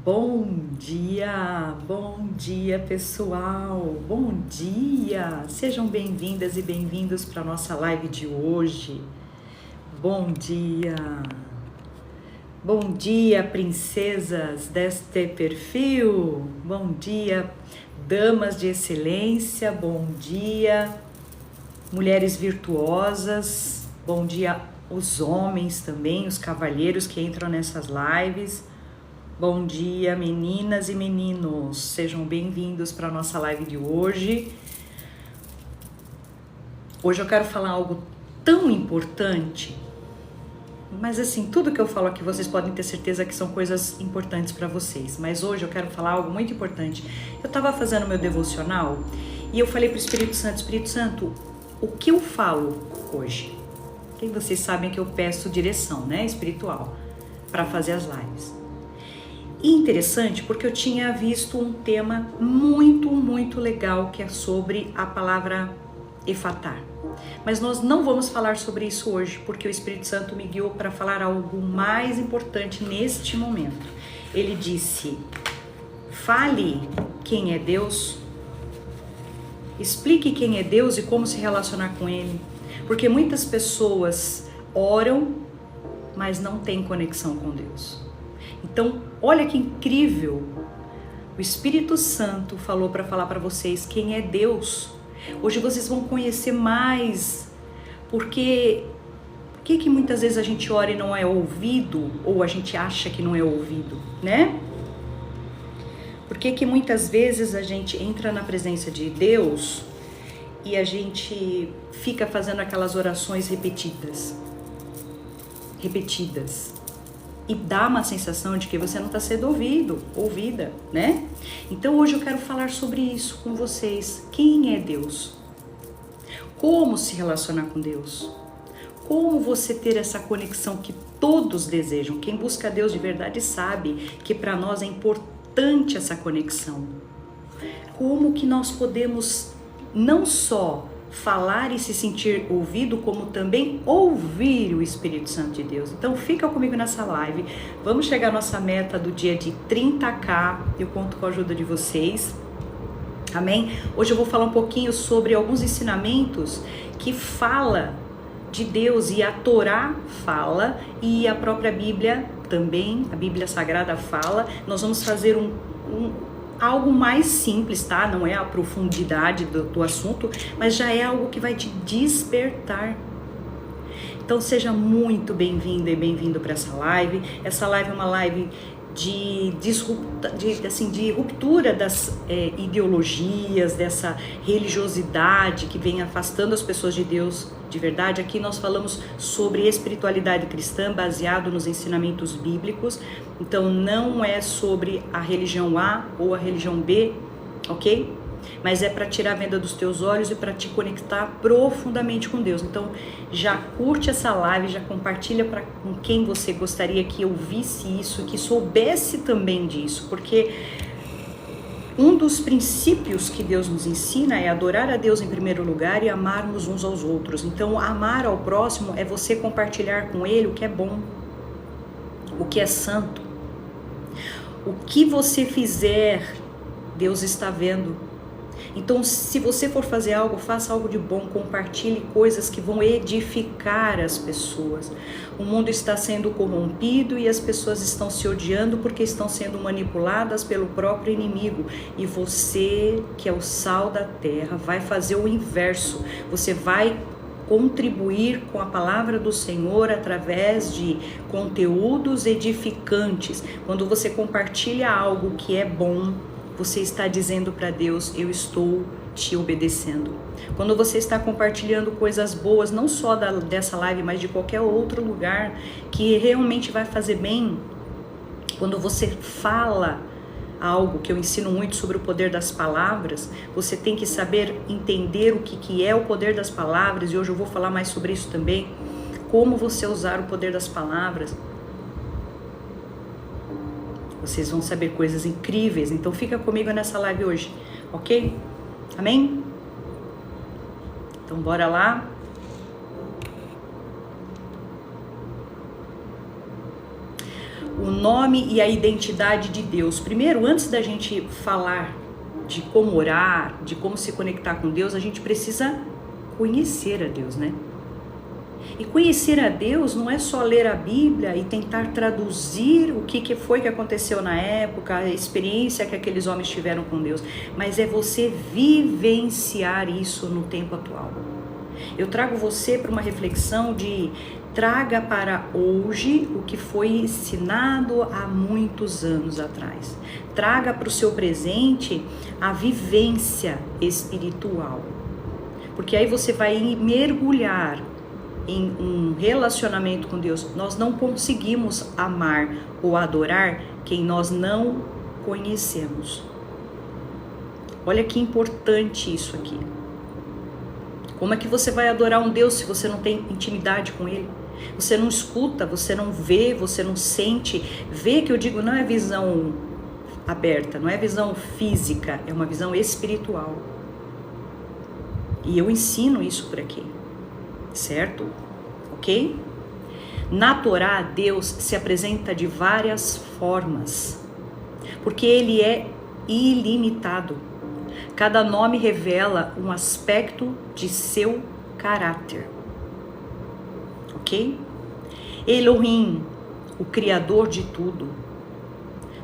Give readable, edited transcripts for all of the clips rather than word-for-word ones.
Bom dia pessoal, bom dia, sejam bem-vindas e bem-vindos para a nossa live de hoje. Bom dia princesas deste perfil, bom dia damas de excelência, bom dia mulheres virtuosas, bom dia os homens também, os cavalheiros que entram nessas lives. Bom dia, meninas e meninos, sejam bem-vindos para a nossa live de hoje. Hoje eu quero falar algo tão importante, mas assim, tudo que eu falo aqui vocês podem ter certeza que são coisas importantes para vocês, mas hoje eu quero falar algo muito importante. Eu estava fazendo meu devocional e eu falei para o Espírito Santo, o que eu falo hoje? Porque vocês sabem que eu peço direção, né, espiritual, para fazer as lives. E interessante porque eu tinha visto um tema muito legal que é sobre a palavra efatá. Mas nós não vamos falar sobre isso hoje porque o Espírito Santo me guiou para falar algo mais importante neste momento. Ele disse: fale quem é Deus, explique quem é Deus e como se relacionar com Ele. Porque muitas pessoas oram, mas não têm conexão com Deus. Então, olha que incrível, o Espírito Santo falou para falar para vocês quem é Deus. Hoje vocês vão conhecer mais, porque por que muitas vezes a gente ora e não é ouvido, ou a gente acha que não é ouvido, né? Por que muitas vezes a gente entra na presença de Deus e a gente fica fazendo aquelas orações repetidas, e dá uma sensação de que você não está sendo ouvida, né? Então hoje eu quero falar sobre isso com vocês. Quem é Deus? Como se relacionar com Deus? Como você ter essa conexão que todos desejam? Quem busca Deus de verdade sabe que para nós é importante essa conexão. Como que nós podemos não só falar e se sentir ouvido, como também ouvir o Espírito Santo de Deus. Então fica comigo nessa live, vamos chegar à nossa meta do dia de 30k, eu conto com a ajuda de vocês, amém? Hoje eu vou falar um pouquinho sobre alguns ensinamentos que fala de Deus, e a Torá fala, e a própria Bíblia também, a Bíblia Sagrada fala. Nós vamos fazer algo mais simples, tá? Não é a profundidade do assunto, mas já é algo que vai te despertar. Então seja muito bem-vindo e bem-vindo para essa live. Essa live é uma live de ruptura das ideologias, dessa religiosidade que vem afastando as pessoas de Deus de verdade. Aqui nós falamos sobre espiritualidade cristã baseado nos ensinamentos bíblicos. Então não é sobre a religião A ou a religião B, ok? Mas é para tirar a venda dos teus olhos e para te conectar profundamente com Deus. Então já curte essa live, já compartilha com quem você gostaria que ouvisse isso, que soubesse também disso, porque um dos princípios que Deus nos ensina é adorar a Deus em primeiro lugar e amarmos uns aos outros. Então amar ao próximo é você compartilhar com ele o que é bom, o que é santo. O que você fizer, Deus está vendo. Então, se você for fazer algo, faça algo de bom, compartilhe coisas que vão edificar as pessoas. O mundo está sendo corrompido e as pessoas estão se odiando porque estão sendo manipuladas pelo próprio inimigo. E você, que é o sal da terra, vai fazer o inverso. Você vai contribuir com a palavra do Senhor através de conteúdos edificantes. Quando você compartilha algo que é bom, você está dizendo para Deus: eu estou te obedecendo. Quando você está compartilhando coisas boas, não só dessa live, mas de qualquer outro lugar que realmente vai fazer bem, quando você fala algo que eu ensino muito sobre o poder das palavras, você tem que saber entender o que é o poder das palavras, e hoje eu vou falar mais sobre isso também, como você usar o poder das palavras. Vocês vão saber coisas incríveis, então fica comigo nessa live hoje, ok? Amém? Então bora lá. o nome e a identidade de Deus. Primeiro, antes da gente falar de como orar, de como se conectar com Deus, a gente precisa conhecer a Deus, né? E conhecer a Deus não é só ler a Bíblia e tentar traduzir o que foi que aconteceu na época, a experiência que aqueles homens tiveram com Deus, mas é você vivenciar isso no tempo atual. Eu trago você para uma reflexão de traga para hoje o que foi ensinado há muitos anos atrás. Traga para o seu presente a vivência espiritual. Porque aí você vai mergulhar em um relacionamento com Deus. Nós não conseguimos amar ou adorar quem nós não conhecemos. Olha que importante isso aqui. Como é que você vai adorar um Deus se você não tem intimidade com Ele? Você não escuta, você não vê, você não sente. Ver que eu digo não é visão aberta, não é visão física, é uma visão espiritual. E eu ensino isso por aqui, certo? Ok? Na Torá, Deus se apresenta de várias formas, porque Ele é ilimitado. Cada nome revela um aspecto de seu caráter. Ok? Elohim, o Criador de tudo.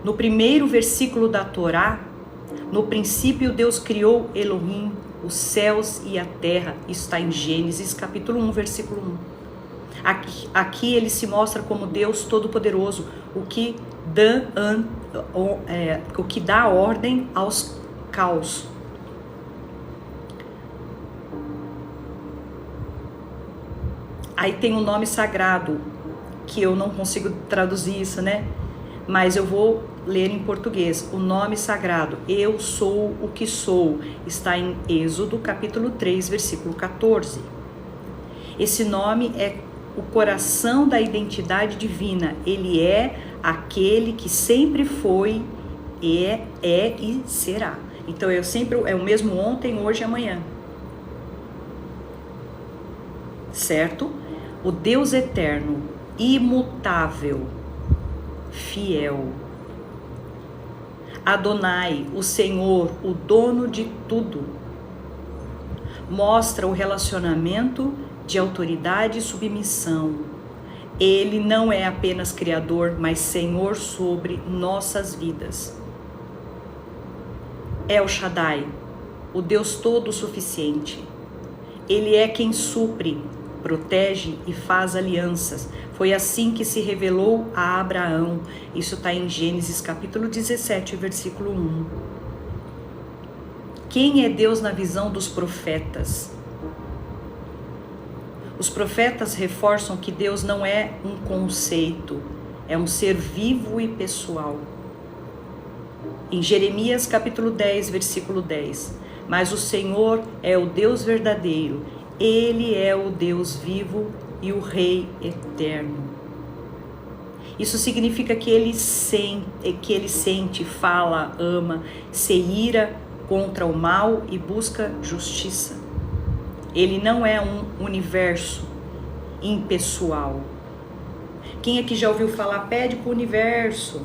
No primeiro versículo da Torá, no princípio Deus criou Elohim, os céus e a terra. Isso está em Gênesis capítulo 1, versículo 1. Aqui ele se mostra como Deus Todo-Poderoso, o que dá ordem aos caos. Aí tem um nome sagrado, que eu não consigo traduzir isso, né? Mas eu vou ler em português. O nome sagrado, eu sou o que sou, está em Êxodo capítulo 3, versículo 14. Esse nome é o coração da identidade divina. Ele é aquele que sempre foi, é e será. Então é o mesmo ontem, hoje e amanhã. Certo? O Deus eterno, imutável, fiel. Adonai, o Senhor, o dono de tudo. Mostra o relacionamento de autoridade e submissão. Ele não é apenas Criador, mas Senhor sobre nossas vidas. El Shaddai, o Deus todo-suficiente. Ele é quem supre, protege e faz alianças. Foi assim que se revelou a Abraão. Isso está em Gênesis capítulo 17, versículo 1. Quem é Deus na visão dos profetas? Os profetas reforçam que Deus não é um conceito, é um ser vivo e pessoal. Em Jeremias capítulo 10, versículo 10. Mas o Senhor é o Deus verdadeiro, Ele é o Deus vivo e o Rei eterno. Isso significa que ele sente, fala, ama, se ira contra o mal e busca justiça. Ele não é um universo impessoal. Quem aqui já ouviu falar, pede para o universo,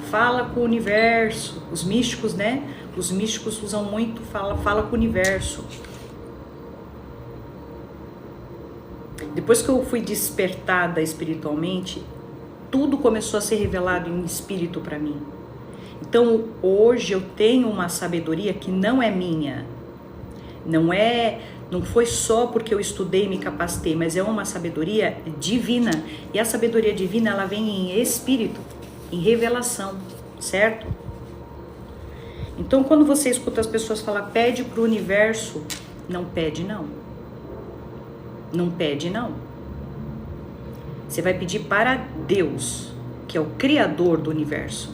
fala com o universo? Os místicos, né? Os místicos usam muito, fala com o universo. Depois que eu fui despertada espiritualmente, tudo começou a ser revelado em espírito para mim. Então, hoje eu tenho uma sabedoria que não é minha. Não foi só porque eu estudei e me capacitei, mas é uma sabedoria divina. E a sabedoria divina, ela vem em espírito, em revelação, certo? Então, quando você escuta as pessoas falar, pede para o universo, não pede não. Não pede não. Você vai pedir para Deus, que é o Criador do universo.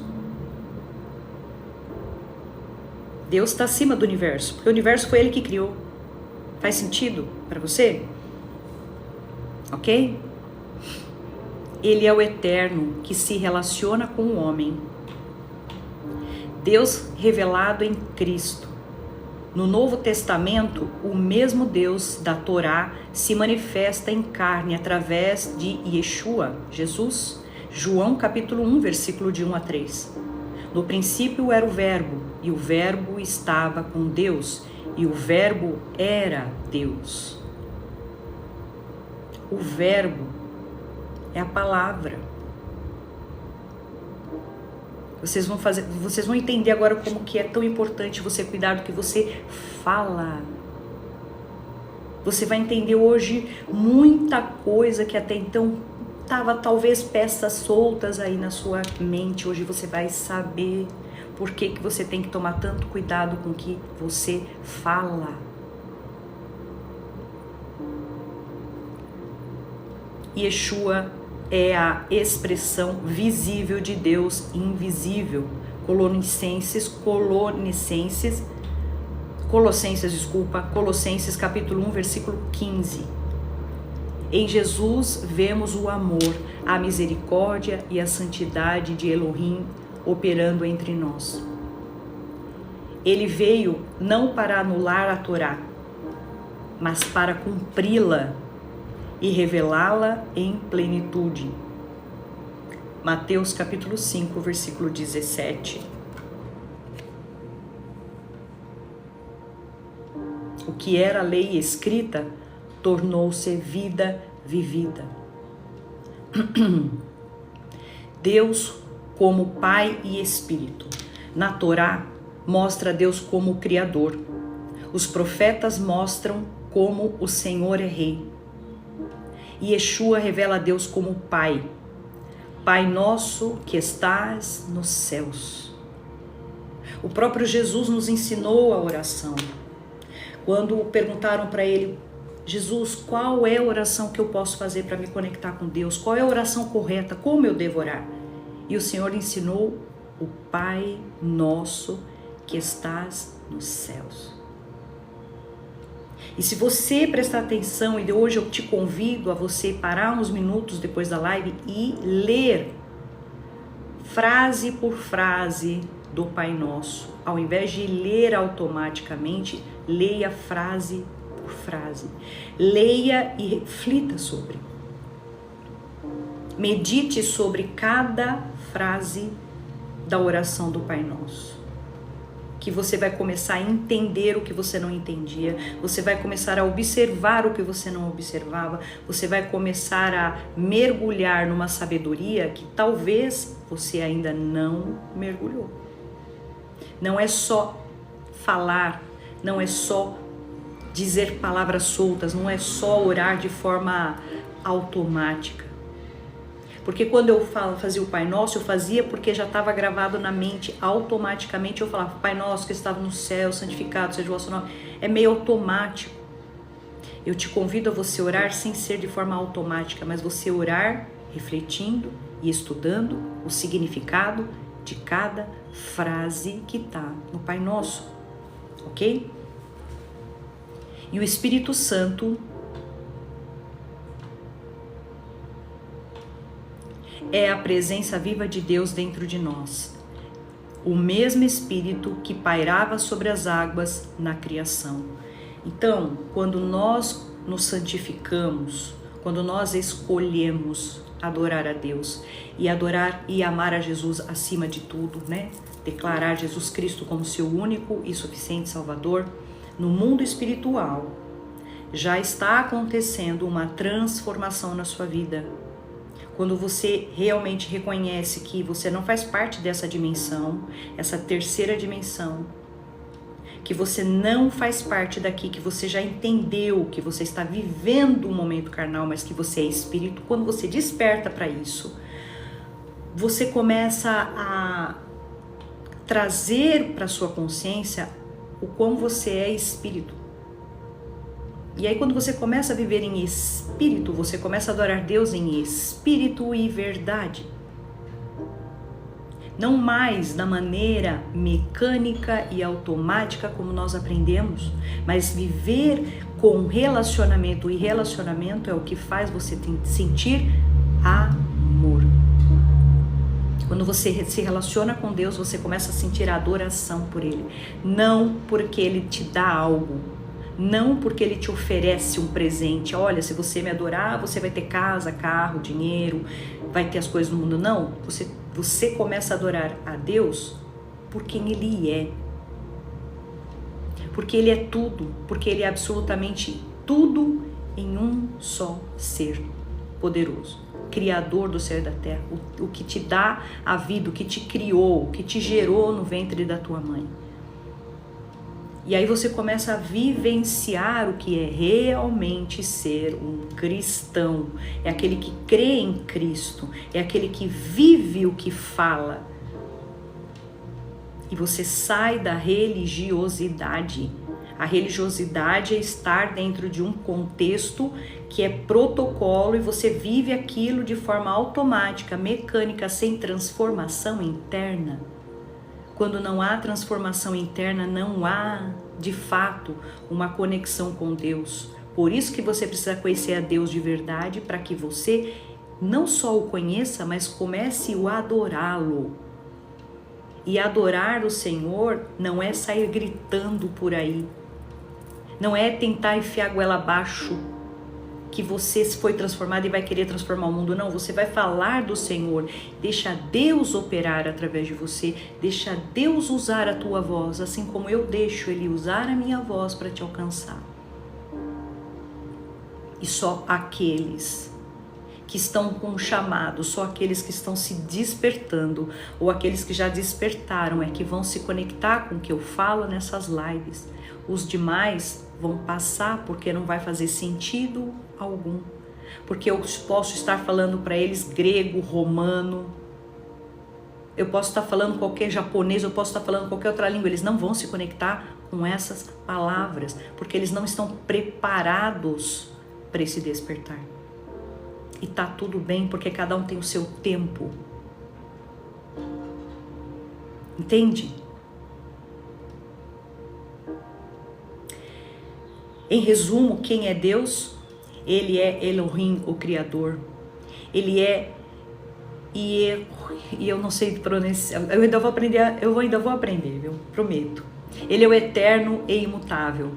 Deus está acima do universo, porque o universo foi Ele que criou. Faz sentido para você? Ok? Ele é o eterno que se relaciona com o homem. Deus revelado em Cristo. No Novo Testamento, o mesmo Deus da Torá se manifesta em carne através de Yeshua, Jesus. João capítulo 1, versículo de 1 a 3. No princípio era o Verbo, e o Verbo estava com Deus, e o Verbo era Deus. O Verbo é a palavra. Vocês vão entender agora como que é tão importante você cuidar do que você fala. Você vai entender hoje muita coisa que até então estava talvez peças soltas aí na sua mente. Hoje você vai saber por que você tem que tomar tanto cuidado com o que você fala. Yeshua é a expressão visível de Deus invisível. Colossenses capítulo 1, versículo 15. Em Jesus vemos o amor, a misericórdia e a santidade de Elohim operando entre nós. Ele veio não para anular a Torá, mas para cumpri-la e revelá-la em plenitude. Mateus capítulo 5, versículo 17. O que era lei escrita tornou-se vida vivida. Deus como Pai e Espírito. Na Torá, mostra Deus como Criador. Os profetas mostram como o Senhor é Rei. E Yeshua revela Deus como Pai. Pai nosso que estás nos céus. O próprio Jesus nos ensinou a oração. Quando perguntaram para ele, Jesus, qual é a oração que eu posso fazer para me conectar com Deus? Qual é a oração correta? Como eu devo orar? E o Senhor ensinou o Pai nosso que estás nos céus. E se você prestar atenção, e hoje eu te convido a você parar uns minutos depois da live e ler frase por frase do Pai Nosso. Ao invés de ler automaticamente, leia frase por frase. Leia e reflita sobre. Medite sobre cada frase da oração do Pai Nosso. Que você vai começar a entender o que você não entendia, você vai começar a observar o que você não observava, você vai começar a mergulhar numa sabedoria que talvez você ainda não mergulhou. Não é só falar, não é só dizer palavras soltas, não é só orar de forma automática. Porque quando eu fazia o Pai Nosso, eu fazia porque já estava gravado na mente, automaticamente eu falava, Pai Nosso que estava no céu, santificado seja o vosso nome. É meio automático. Eu te convido a você orar sem ser de forma automática, mas você orar refletindo e estudando o significado de cada frase que está no Pai Nosso, ok? E o Espírito Santo é a presença viva de Deus dentro de nós. O mesmo Espírito que pairava sobre as águas na criação. Então, quando nós nos santificamos, quando nós escolhemos adorar a Deus e adorar e amar a Jesus acima de tudo, né? Declarar Jesus Cristo como seu único e suficiente Salvador, no mundo espiritual já está acontecendo uma transformação na sua vida. Quando você realmente reconhece que você não faz parte dessa dimensão, essa terceira dimensão, que você não faz parte daqui, que você já entendeu que você está vivendo um momento carnal, mas que você é espírito, quando você desperta para isso, você começa a trazer para sua consciência o quão você é espírito. E aí quando você começa a viver em espírito, você começa a adorar Deus em espírito e verdade. Não mais da maneira mecânica e automática como nós aprendemos, mas viver com relacionamento. E relacionamento é o que faz você sentir amor. Quando você se relaciona com Deus, você começa a sentir a adoração por Ele. Não porque Ele te dá algo, não porque Ele te oferece um presente. Olha, se você me adorar, você vai ter casa, carro, dinheiro, vai ter as coisas no mundo. Não, você começa a adorar a Deus por quem Ele é. Porque Ele é tudo, porque Ele é absolutamente tudo em um só ser poderoso. Criador do céu e da terra, o que te dá a vida, o que te criou, o que te gerou no ventre da tua mãe. E aí você começa a vivenciar o que é realmente ser um cristão. É aquele que crê em Cristo, é aquele que vive o que fala. E você sai da religiosidade. A religiosidade é estar dentro de um contexto que é protocolo e você vive aquilo de forma automática, mecânica, sem transformação interna. Quando não há transformação interna, não há, de fato, uma conexão com Deus. Por isso que você precisa conhecer a Deus de verdade, para que você não só o conheça, mas comece a adorá-lo. E adorar o Senhor não é sair gritando por aí. Não é tentar enfiar a goela abaixo que você foi transformado e vai querer transformar o mundo. Não, você vai falar do Senhor. Deixa Deus operar através de você. Deixa Deus usar a tua voz, assim como eu deixo Ele usar a minha voz para te alcançar. E só aqueles que estão com um chamado, só aqueles que estão se despertando, ou aqueles que já despertaram, é que vão se conectar com o que eu falo nessas lives. Os demais vão passar porque não vai fazer sentido algum. Porque eu posso estar falando para eles grego, romano, eu posso estar falando qualquer japonês, eu posso estar falando qualquer outra língua, eles não vão se conectar com essas palavras, porque eles não estão preparados para esse despertar. E tá tudo bem, porque cada um tem o seu tempo. Entende? Em resumo, quem é Deus? Ele é Elohim, o Criador. Ele é e eu não sei pronunciar, eu ainda vou aprender, viu? Prometo. Ele é o eterno e imutável.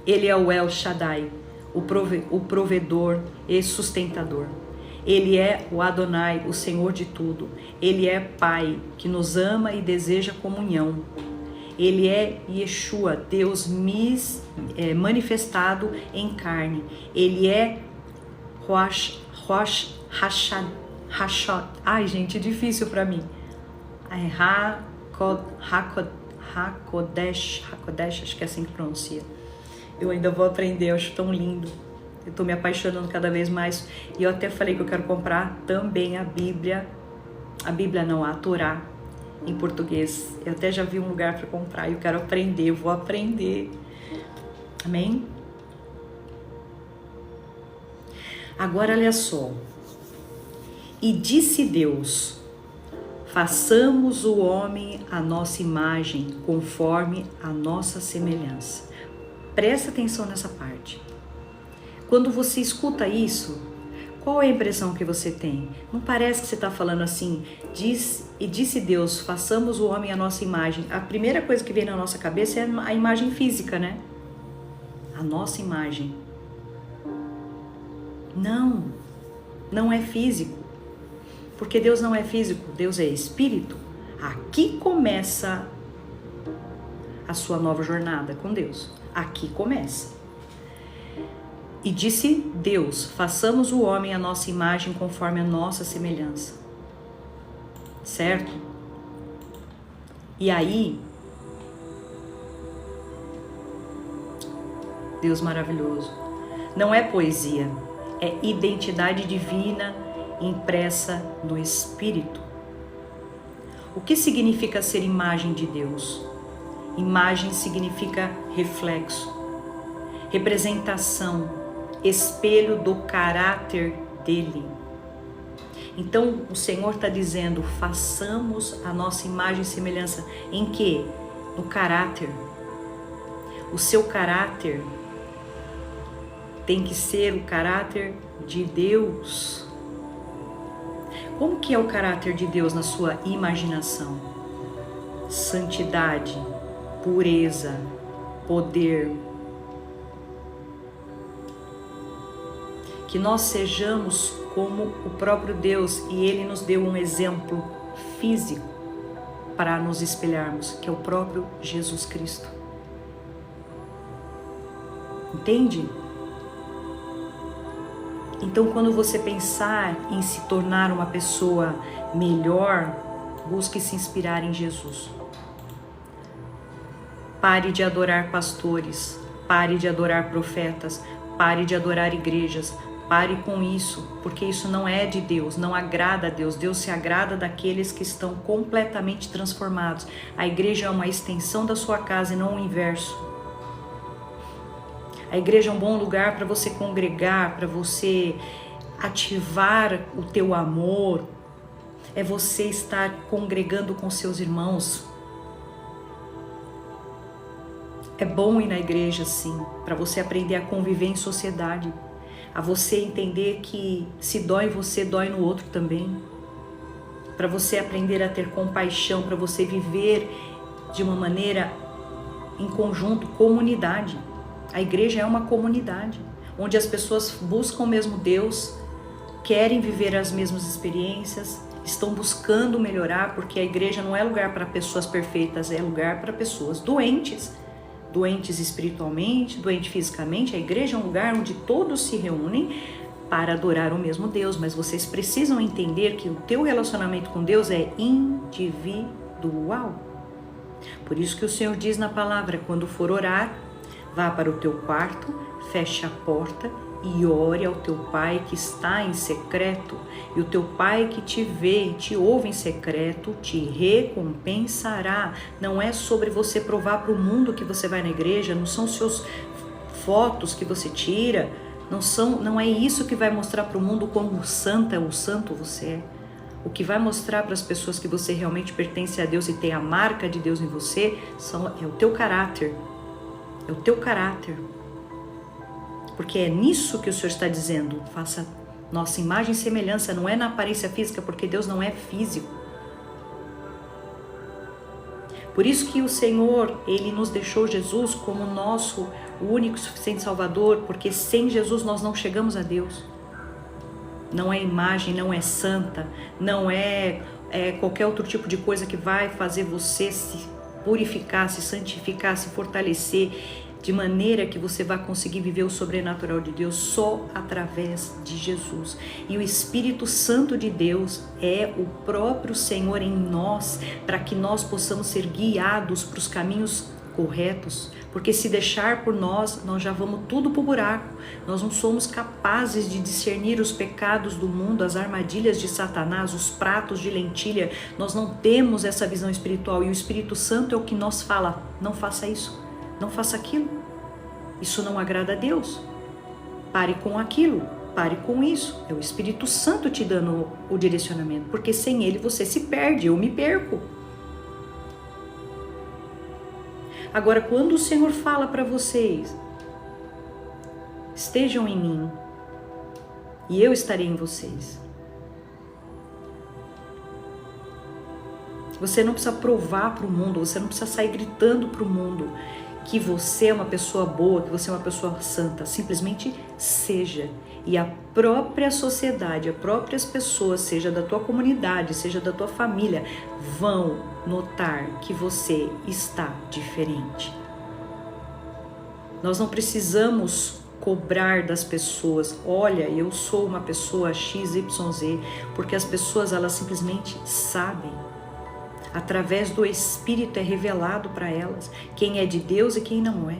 Ele é o El Shaddai, o provedor e sustentador. Ele é o Adonai, o Senhor de tudo. Ele é Pai, que nos ama e deseja comunhão. Ele é Yeshua, Deus manifestado em carne. Ele é ai, gente, é difícil para mim. Hakodesh, acho que é assim que pronuncia. Eu ainda vou aprender, eu acho tão lindo. Eu tô me apaixonando cada vez mais. E eu até falei que eu quero comprar também a Bíblia. A Bíblia não, a Torá, em português. Eu até já vi um lugar para comprar e eu quero aprender, eu vou aprender. Amém? Agora olha só. E disse Deus: façamos o homem à nossa imagem, conforme a nossa semelhança. Presta atenção nessa parte. Quando você escuta isso, qual é a impressão que você tem? Não parece que você está falando assim, disse Deus, façamos o homem à nossa imagem. A primeira coisa que vem na nossa cabeça é a imagem física, né? A nossa imagem. Não é físico. Porque Deus não é físico, Deus é espírito. Aqui começa a sua nova jornada com Deus. Aqui começa. E disse Deus, façamos o homem à nossa imagem conforme a nossa semelhança. Certo? E aí, Deus maravilhoso, não é poesia, é identidade divina impressa no Espírito. O que significa ser imagem de Deus? Imagem significa reflexo, representação, espelho do caráter dele. Então o Senhor está dizendo, façamos a nossa imagem e semelhança. Em quê? No caráter. O seu caráter tem que ser o caráter de Deus. Como que é o caráter de Deus na sua imaginação? Santidade, pureza, poder. Que nós sejamos como o próprio Deus, e Ele nos deu um exemplo físico para nos espelharmos, que é o próprio Jesus Cristo. Entende? Então, quando você pensar em se tornar uma pessoa melhor, busque se inspirar em Jesus. Pare de adorar pastores, pare de adorar profetas, pare de adorar igrejas, pare com isso, porque isso não é de Deus, não agrada a Deus. Deus se agrada daqueles que estão completamente transformados. A igreja é uma extensão da sua casa e não o inverso. A igreja é um bom lugar para você congregar, para você ativar o teu amor. É você estar congregando com seus irmãos. É bom ir na igreja, sim, para você aprender a conviver em sociedade. A você entender que se dói em você, dói no outro também. Para você aprender a ter compaixão, para você viver de uma maneira em conjunto, comunidade. A igreja é uma comunidade, onde as pessoas buscam o mesmo Deus, querem viver as mesmas experiências, estão buscando melhorar, porque a igreja não é lugar para pessoas perfeitas, é lugar para pessoas doentes. Doentes espiritualmente, doentes fisicamente. A igreja é um lugar onde todos se reúnem para adorar o mesmo Deus, mas vocês precisam entender que o teu relacionamento com Deus é individual. Por isso que o Senhor diz na palavra, quando for orar, vá para o teu quarto, feche a porta e ore ao teu Pai que está em secreto. E o teu Pai que te vê e te ouve em secreto te recompensará. Não é sobre você provar para o mundo que você vai na igreja, não são seus fotos que você tira, não é isso que vai mostrar para o mundo como santa ou santo você é. O que vai mostrar para as pessoas que você realmente pertence a Deus e tem a marca de Deus em você é o teu caráter. É o teu caráter. Porque é nisso que o Senhor está dizendo. Faça nossa imagem e semelhança. Não é na aparência física, porque Deus não é físico. Por isso que o Senhor, Ele nos deixou Jesus como nosso único e suficiente Salvador, porque sem Jesus nós não chegamos a Deus. Não é imagem, não é santa, não é qualquer outro tipo de coisa que vai fazer você se purificar, se santificar, se fortalecer, de maneira que você vai conseguir viver o sobrenatural de Deus só através de Jesus. E o Espírito Santo de Deus é o próprio Senhor em nós, para que nós possamos ser guiados para os caminhos corretos, porque se deixar por nós já vamos tudo pro buraco. Nós não somos capazes de discernir os pecados do mundo, as armadilhas de Satanás, os pratos de lentilha. Nós não temos essa visão espiritual, e o Espírito Santo é o que nos fala: não faça isso, não faça aquilo, isso não agrada a Deus, pare com aquilo, pare com isso. É o Espírito Santo te dando o direcionamento, porque sem ele você se perde, eu me perco. Agora, quando o Senhor fala para vocês, estejam em mim e eu estarei em vocês, você não precisa provar para o mundo, você não precisa sair gritando para o mundo que você é uma pessoa boa, que você é uma pessoa santa. Simplesmente seja. E a própria sociedade, as próprias pessoas, seja da tua comunidade, seja da tua família, vão notar que você está diferente. Nós não precisamos cobrar das pessoas: olha, eu sou uma pessoa XYZ, porque as pessoas, elas simplesmente sabem. Através do Espírito é revelado para elas quem é de Deus e quem não é.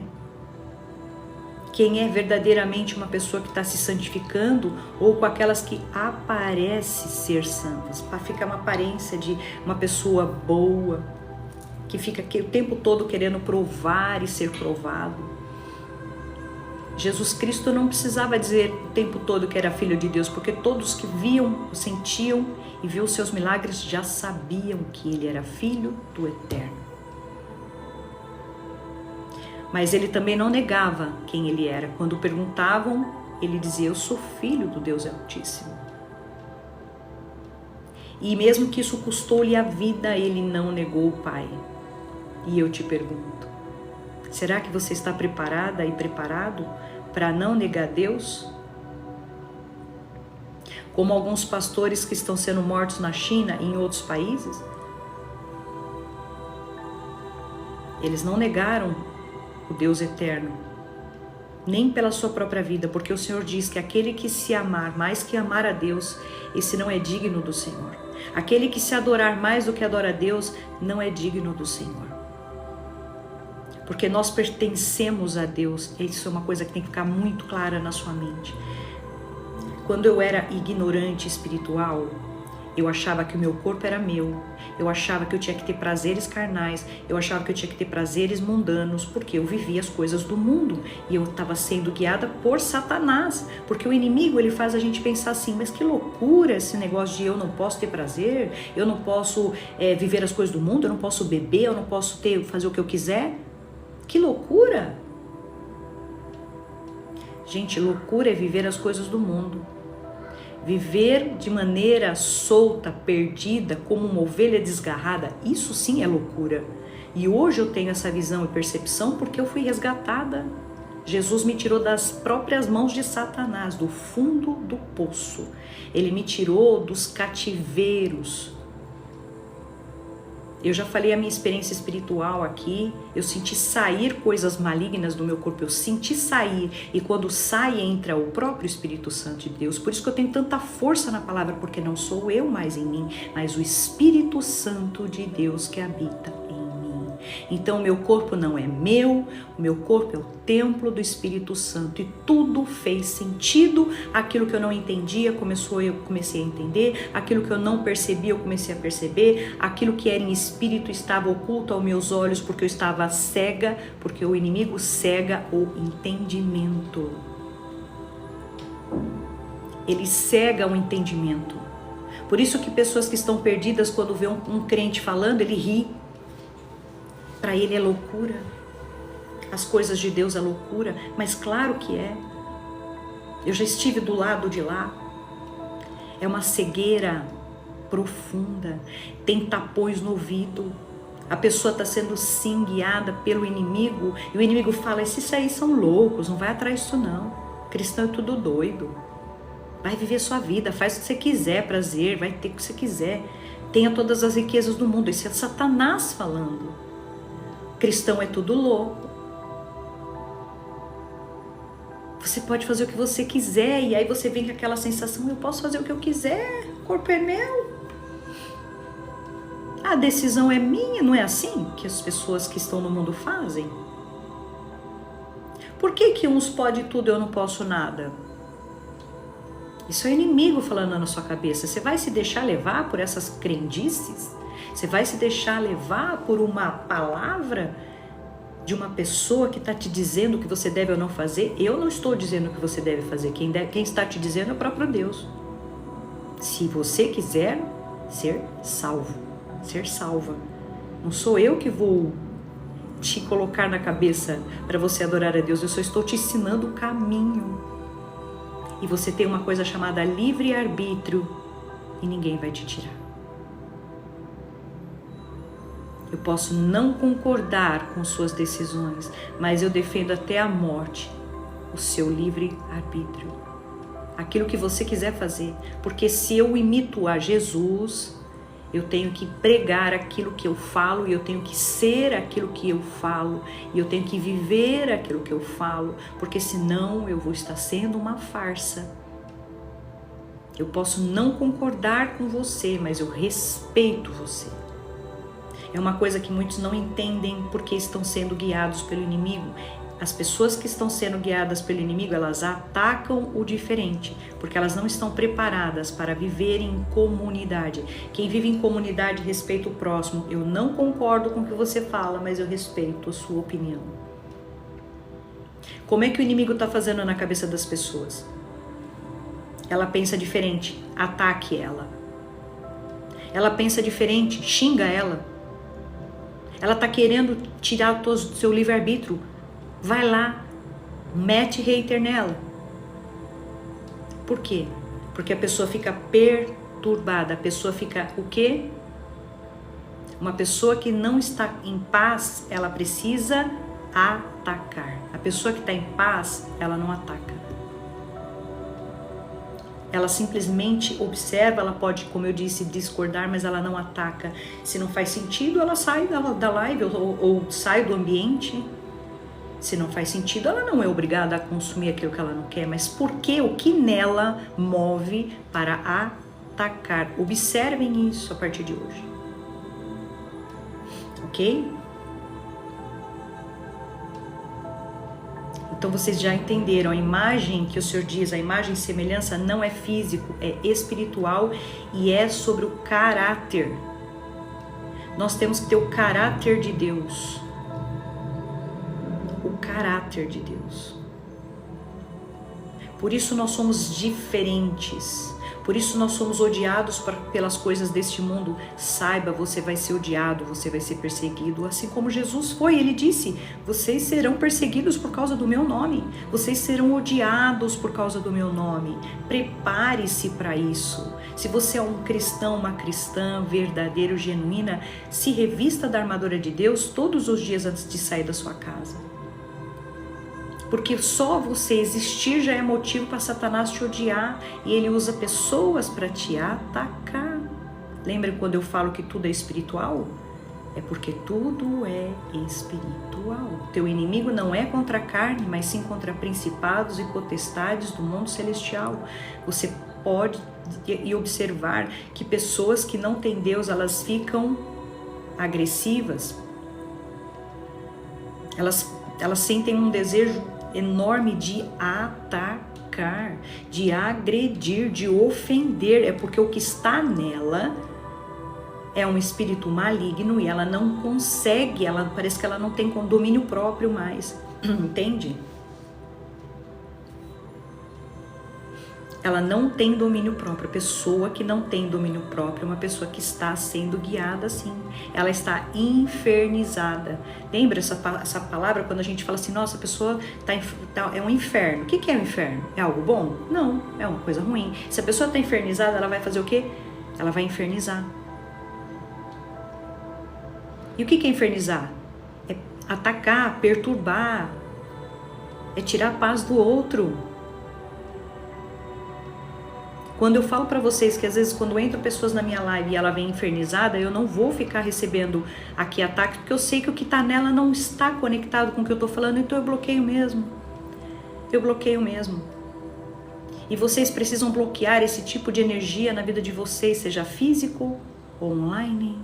Quem é verdadeiramente uma pessoa que está se santificando, ou com aquelas que aparecem ser santas, para ficar uma aparência de uma pessoa boa, que fica o tempo todo querendo provar e ser provado. Jesus Cristo não precisava dizer o tempo todo que era filho de Deus, porque todos que viam, sentiam e viam os seus milagres já sabiam que ele era filho do Eterno. Mas ele também não negava quem ele era. Quando perguntavam, ele dizia: eu sou filho do Deus Altíssimo. E mesmo que isso custou-lhe a vida, ele não negou o Pai. E eu te pergunto, será que você está preparada e preparado para não negar Deus? Como alguns pastores que estão sendo mortos na China e em outros países. Eles não negaram o Deus eterno, nem pela sua própria vida, porque o Senhor diz que aquele que se amar mais que amar a Deus, esse não é digno do Senhor. Aquele que se adorar mais do que adora a Deus, não é digno do Senhor. Porque nós pertencemos a Deus. Isso é uma coisa que tem que ficar muito clara na sua mente. Quando eu era ignorante espiritual, eu achava que o meu corpo era meu, eu achava que eu tinha que ter prazeres carnais, eu achava que eu tinha que ter prazeres mundanos, porque eu vivia as coisas do mundo e eu estava sendo guiada por Satanás, porque o inimigo ele faz a gente pensar assim, mas que loucura esse negócio de eu não posso ter prazer, eu não posso viver as coisas do mundo, eu não posso beber, eu não posso fazer o que eu quiser. Que loucura! Gente, loucura é viver as coisas do mundo. Viver de maneira solta, perdida, como uma ovelha desgarrada, isso sim é loucura. E hoje eu tenho essa visão e percepção porque eu fui resgatada. Jesus me tirou das próprias mãos de Satanás, do fundo do poço. Ele me tirou dos cativeiros. Eu já falei a minha experiência espiritual aqui, eu senti sair coisas malignas do meu corpo, eu senti sair, e quando sai entra o próprio Espírito Santo de Deus. Por isso que eu tenho tanta força na palavra, porque não sou eu mais em mim, mas o Espírito Santo de Deus que habita em mim. Então o meu corpo não é meu, o meu corpo é o templo do Espírito Santo, e tudo fez sentido. Aquilo que eu não entendia, eu comecei a entender, aquilo que eu não percebia, eu comecei a perceber, aquilo que era em espírito estava oculto aos meus olhos, porque eu estava cega, porque o inimigo cega o entendimento. Ele cega o entendimento. Por isso que pessoas que estão perdidas, quando vê um crente falando, ele ri. Para ele é loucura. As coisas de Deus é loucura, mas claro que é. Eu já estive do lado de lá. É uma cegueira profunda, tem tapões no ouvido. A pessoa está sendo sim guiada pelo inimigo, e o inimigo fala, esses aí são loucos, não vai atrás disso não. Cristão é tudo doido. Vai viver sua vida, faz o que você quiser, prazer, vai ter o que você quiser. Tenha todas as riquezas do mundo. Isso é Satanás falando. Cristão é tudo louco. Você pode fazer o que você quiser, e aí você vem com aquela sensação, eu posso fazer o que eu quiser, o corpo é meu. A decisão é minha, não é assim que as pessoas que estão no mundo fazem? Por que uns podem tudo e eu não posso nada? Isso é inimigo falando na sua cabeça. Você vai se deixar levar por essas crendices? Você vai se deixar levar por uma palavra de uma pessoa que está te dizendo o que você deve ou não fazer? Eu não estou dizendo o que você deve fazer. Quem está te dizendo é o próprio Deus. Se você quiser ser salvo, ser salva, não sou eu que vou te colocar na cabeça para você adorar a Deus. Eu só estou te ensinando o caminho. E você tem uma coisa chamada livre-arbítrio e ninguém vai te tirar. Eu posso não concordar com suas decisões, mas eu defendo até a morte o seu livre-arbítrio. Aquilo que você quiser fazer. Porque se eu imito a Jesus, eu tenho que pregar aquilo que eu falo, e eu tenho que ser aquilo que eu falo, e eu tenho que viver aquilo que eu falo, porque senão eu vou estar sendo uma farsa. Eu posso não concordar com você, mas eu respeito você. É uma coisa que muitos não entendem porque estão sendo guiados pelo inimigo. As pessoas que estão sendo guiadas pelo inimigo, elas atacam o diferente, porque elas não estão preparadas para viver em comunidade. Quem vive em comunidade respeita o próximo. Eu não concordo com o que você fala, mas eu respeito a sua opinião. Como é que o inimigo está fazendo na cabeça das pessoas? Ela pensa diferente, ataque ela. Ela pensa diferente, xinga ela. Ela está querendo tirar o seu livre-arbítrio. Vai lá, mete hater nela. Por quê? Porque a pessoa fica perturbada. A pessoa fica o quê? Uma pessoa que não está em paz, ela precisa atacar. A pessoa que está em paz, ela não ataca. Ela simplesmente observa, ela pode, como eu disse, discordar, mas ela não ataca. Se não faz sentido, ela sai da live ou sai do ambiente. Se não faz sentido, ela não é obrigada a consumir aquilo que ela não quer, mas porque o que nela move para atacar? Observem isso a partir de hoje. Ok? Então vocês já entenderam, a imagem que o Senhor diz, a imagem e semelhança não é físico, é espiritual e é sobre o caráter. Nós temos que ter o caráter de Deus. O caráter de Deus. Por isso nós somos diferentes. Por isso nós somos odiados pelas coisas deste mundo. Saiba, você vai ser odiado, você vai ser perseguido, assim como Jesus foi. Ele disse, vocês serão perseguidos por causa do meu nome. Vocês serão odiados por causa do meu nome. Prepare-se para isso. Se você é um cristão, uma cristã verdadeira, genuína, se revista da armadura de Deus todos os dias antes de sair da sua casa. Porque só você existir já é motivo para Satanás te odiar. E ele usa pessoas para te atacar. Lembra quando eu falo que tudo é espiritual? É porque tudo é espiritual. Teu inimigo não é contra a carne, mas sim contra principados e potestades do mundo celestial. Você pode ir observar que pessoas que não têm Deus, elas ficam agressivas. Elas sentem um desejo enorme de atacar, de agredir, de ofender. É porque o que está nela é um espírito maligno e ela não consegue, parece que ela não tem domínio próprio mais, entende? Ela não tem domínio próprio. A pessoa que não tem domínio próprio é uma pessoa que está sendo guiada assim. Ela está infernizada. Lembra essa palavra quando a gente fala assim, nossa, a pessoa é um inferno. O que é um inferno? É algo bom? Não, é uma coisa ruim. Se a pessoa está infernizada, ela vai fazer o quê? Ela vai infernizar. E o que é infernizar? É atacar, perturbar, é tirar a paz do outro. Quando eu falo para vocês que às vezes quando entram pessoas na minha live e ela vem infernizada, eu não vou ficar recebendo aqui ataque, porque eu sei que o que está nela não está conectado com o que eu estou falando, então eu bloqueio mesmo. Eu bloqueio mesmo. E vocês precisam bloquear esse tipo de energia na vida de vocês, seja físico ou online.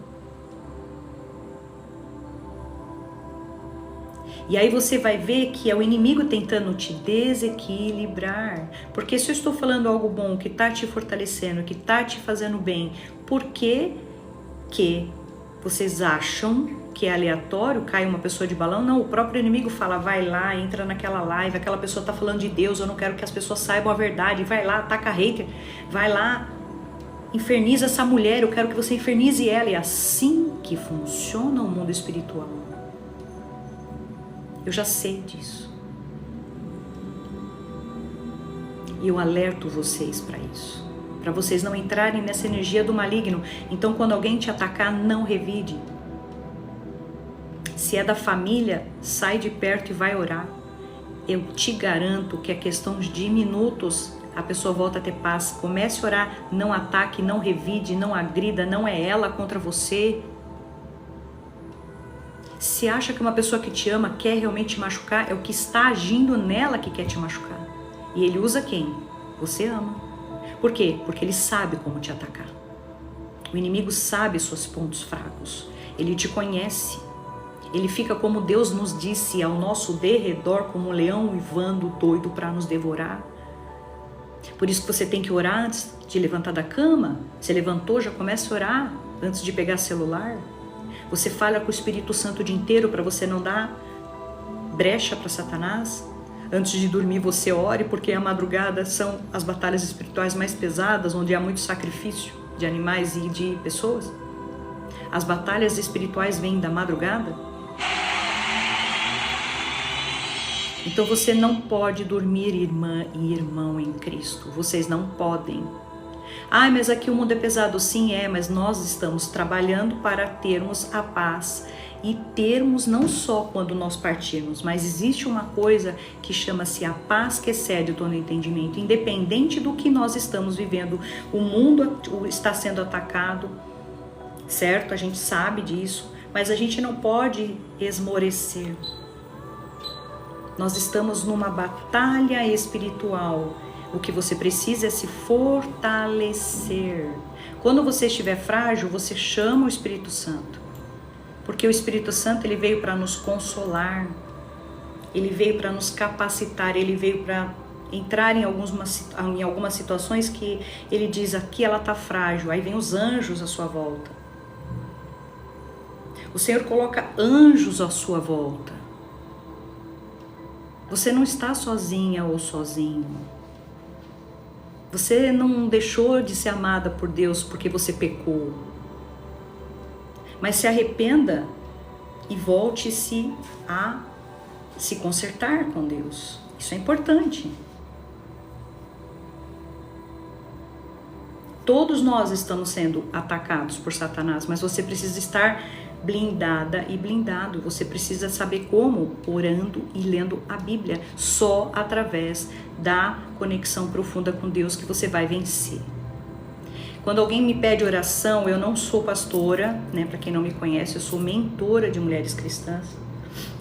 E aí você vai ver que é o inimigo tentando te desequilibrar. Porque se eu estou falando algo bom, que está te fortalecendo, que está te fazendo bem, por que vocês acham que é aleatório, cai uma pessoa de balão? Não, o próprio inimigo fala, vai lá, entra naquela live, aquela pessoa está falando de Deus, eu não quero que as pessoas saibam a verdade, vai lá, ataca hater, vai lá, inferniza essa mulher, eu quero que você infernize ela. É assim que funciona o mundo espiritual. Eu já sei disso. E eu alerto vocês para isso. Para vocês não entrarem nessa energia do maligno. Então, quando alguém te atacar, não revide. Se é da família, sai de perto e vai orar. Eu te garanto que é questão de minutos, a pessoa volta a ter paz. Comece a orar, não ataque, não revide, não agrida, não é ela contra você. Se acha que uma pessoa que te ama quer realmente te machucar, é o que está agindo nela que quer te machucar. E ele usa quem? Você ama. Por quê? Porque ele sabe como te atacar. O inimigo sabe seus pontos fracos. Ele te conhece. Ele fica, como Deus nos disse, ao nosso derredor, como um leão uivando, doido para nos devorar. Por isso que você tem que orar antes de levantar da cama. Você levantou, já comece a orar antes de pegar celular. Você fala com o Espírito Santo o dia inteiro para você não dar brecha para Satanás. Antes de dormir você ore, porque a madrugada são as batalhas espirituais mais pesadas, onde há muito sacrifício de animais e de pessoas. As batalhas espirituais vêm da madrugada. Então você não pode dormir, irmã e irmão em Cristo. Vocês não podem. Ah, mas aqui o mundo é pesado. Sim, é, mas nós estamos trabalhando para termos a paz e termos não só quando nós partirmos, mas existe uma coisa que chama-se a paz que excede todo entendimento, independente do que nós estamos vivendo. O mundo está sendo atacado, certo? A gente sabe disso, mas a gente não pode esmorecer. Nós estamos numa batalha espiritual. O que você precisa é se fortalecer. Quando você estiver frágil, você chama o Espírito Santo. Porque o Espírito Santo, ele veio para nos consolar. Ele veio para nos capacitar. Ele veio para entrar em algumas situações que ele diz, aqui ela está frágil. Aí vem os anjos à sua volta. O Senhor coloca anjos à sua volta. Você não está sozinha ou sozinho. Você não deixou de ser amada por Deus porque você pecou. Mas se arrependa e volte-se a se consertar com Deus. Isso é importante. Todos nós estamos sendo atacados por Satanás, mas você precisa estar blindada e blindado. Você precisa saber como, orando e lendo a Bíblia. Só através da conexão profunda com Deus que você vai vencer. Quando alguém me pede oração, eu não sou pastora, né? Para quem não me conhece, eu sou mentora de mulheres cristãs,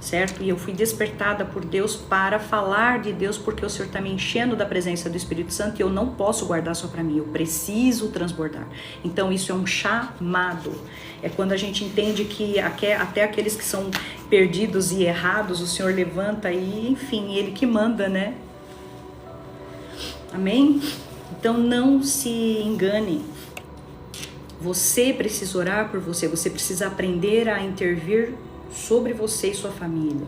certo? E eu fui despertada por Deus para falar de Deus, porque o Senhor está me enchendo da presença do Espírito Santo e eu não posso guardar só para mim, eu preciso transbordar. Então isso é um chamado. É quando a gente entende que até aqueles que são perdidos e errados, o Senhor levanta e, enfim, Ele que manda, né? Amém? Então não se engane. Você precisa orar por você, você precisa aprender a intervir sobre você e sua família.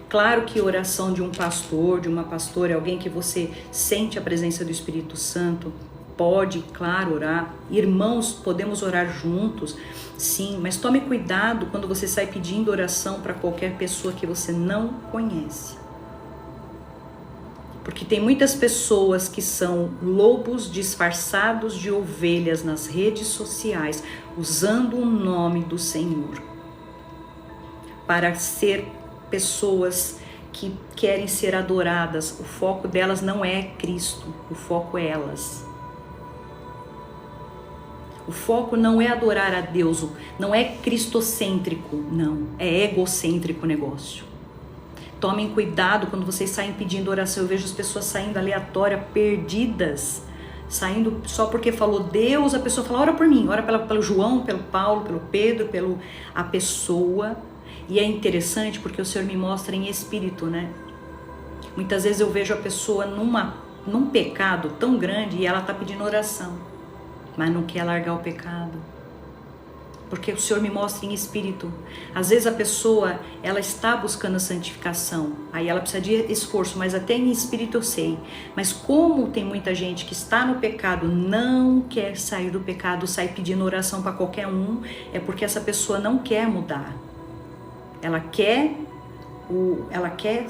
Claro que oração de um pastor, de uma pastora, alguém que você sente a presença do Espírito Santo, pode, claro, orar. Irmãos, podemos orar juntos, sim, mas tome cuidado quando você sai pedindo oração para qualquer pessoa que você não conhece. Porque tem muitas pessoas que são lobos disfarçados de ovelhas nas redes sociais, usando o nome do Senhor para ser pessoas que querem ser adoradas. O foco delas não é Cristo, o foco é elas. O foco não é adorar a Deus, não é cristocêntrico, não, é egocêntrico o negócio. Tomem cuidado quando vocês saem pedindo oração. Eu vejo as pessoas saindo aleatórias, perdidas, saindo só porque falou Deus, a pessoa fala, ora por mim, ora pelo João, pelo Paulo, pelo Pedro, a pessoa. E é interessante porque o Senhor me mostra em espírito, né? Muitas vezes eu vejo a pessoa num pecado tão grande e ela está pedindo oração, mas não quer largar o pecado. Porque o Senhor me mostra em espírito. Às vezes a pessoa, ela está buscando a santificação, aí ela precisa de esforço, mas até em espírito eu sei. Mas como tem muita gente que está no pecado, não quer sair do pecado, sai pedindo oração para qualquer um, é porque essa pessoa não quer mudar. Ela quer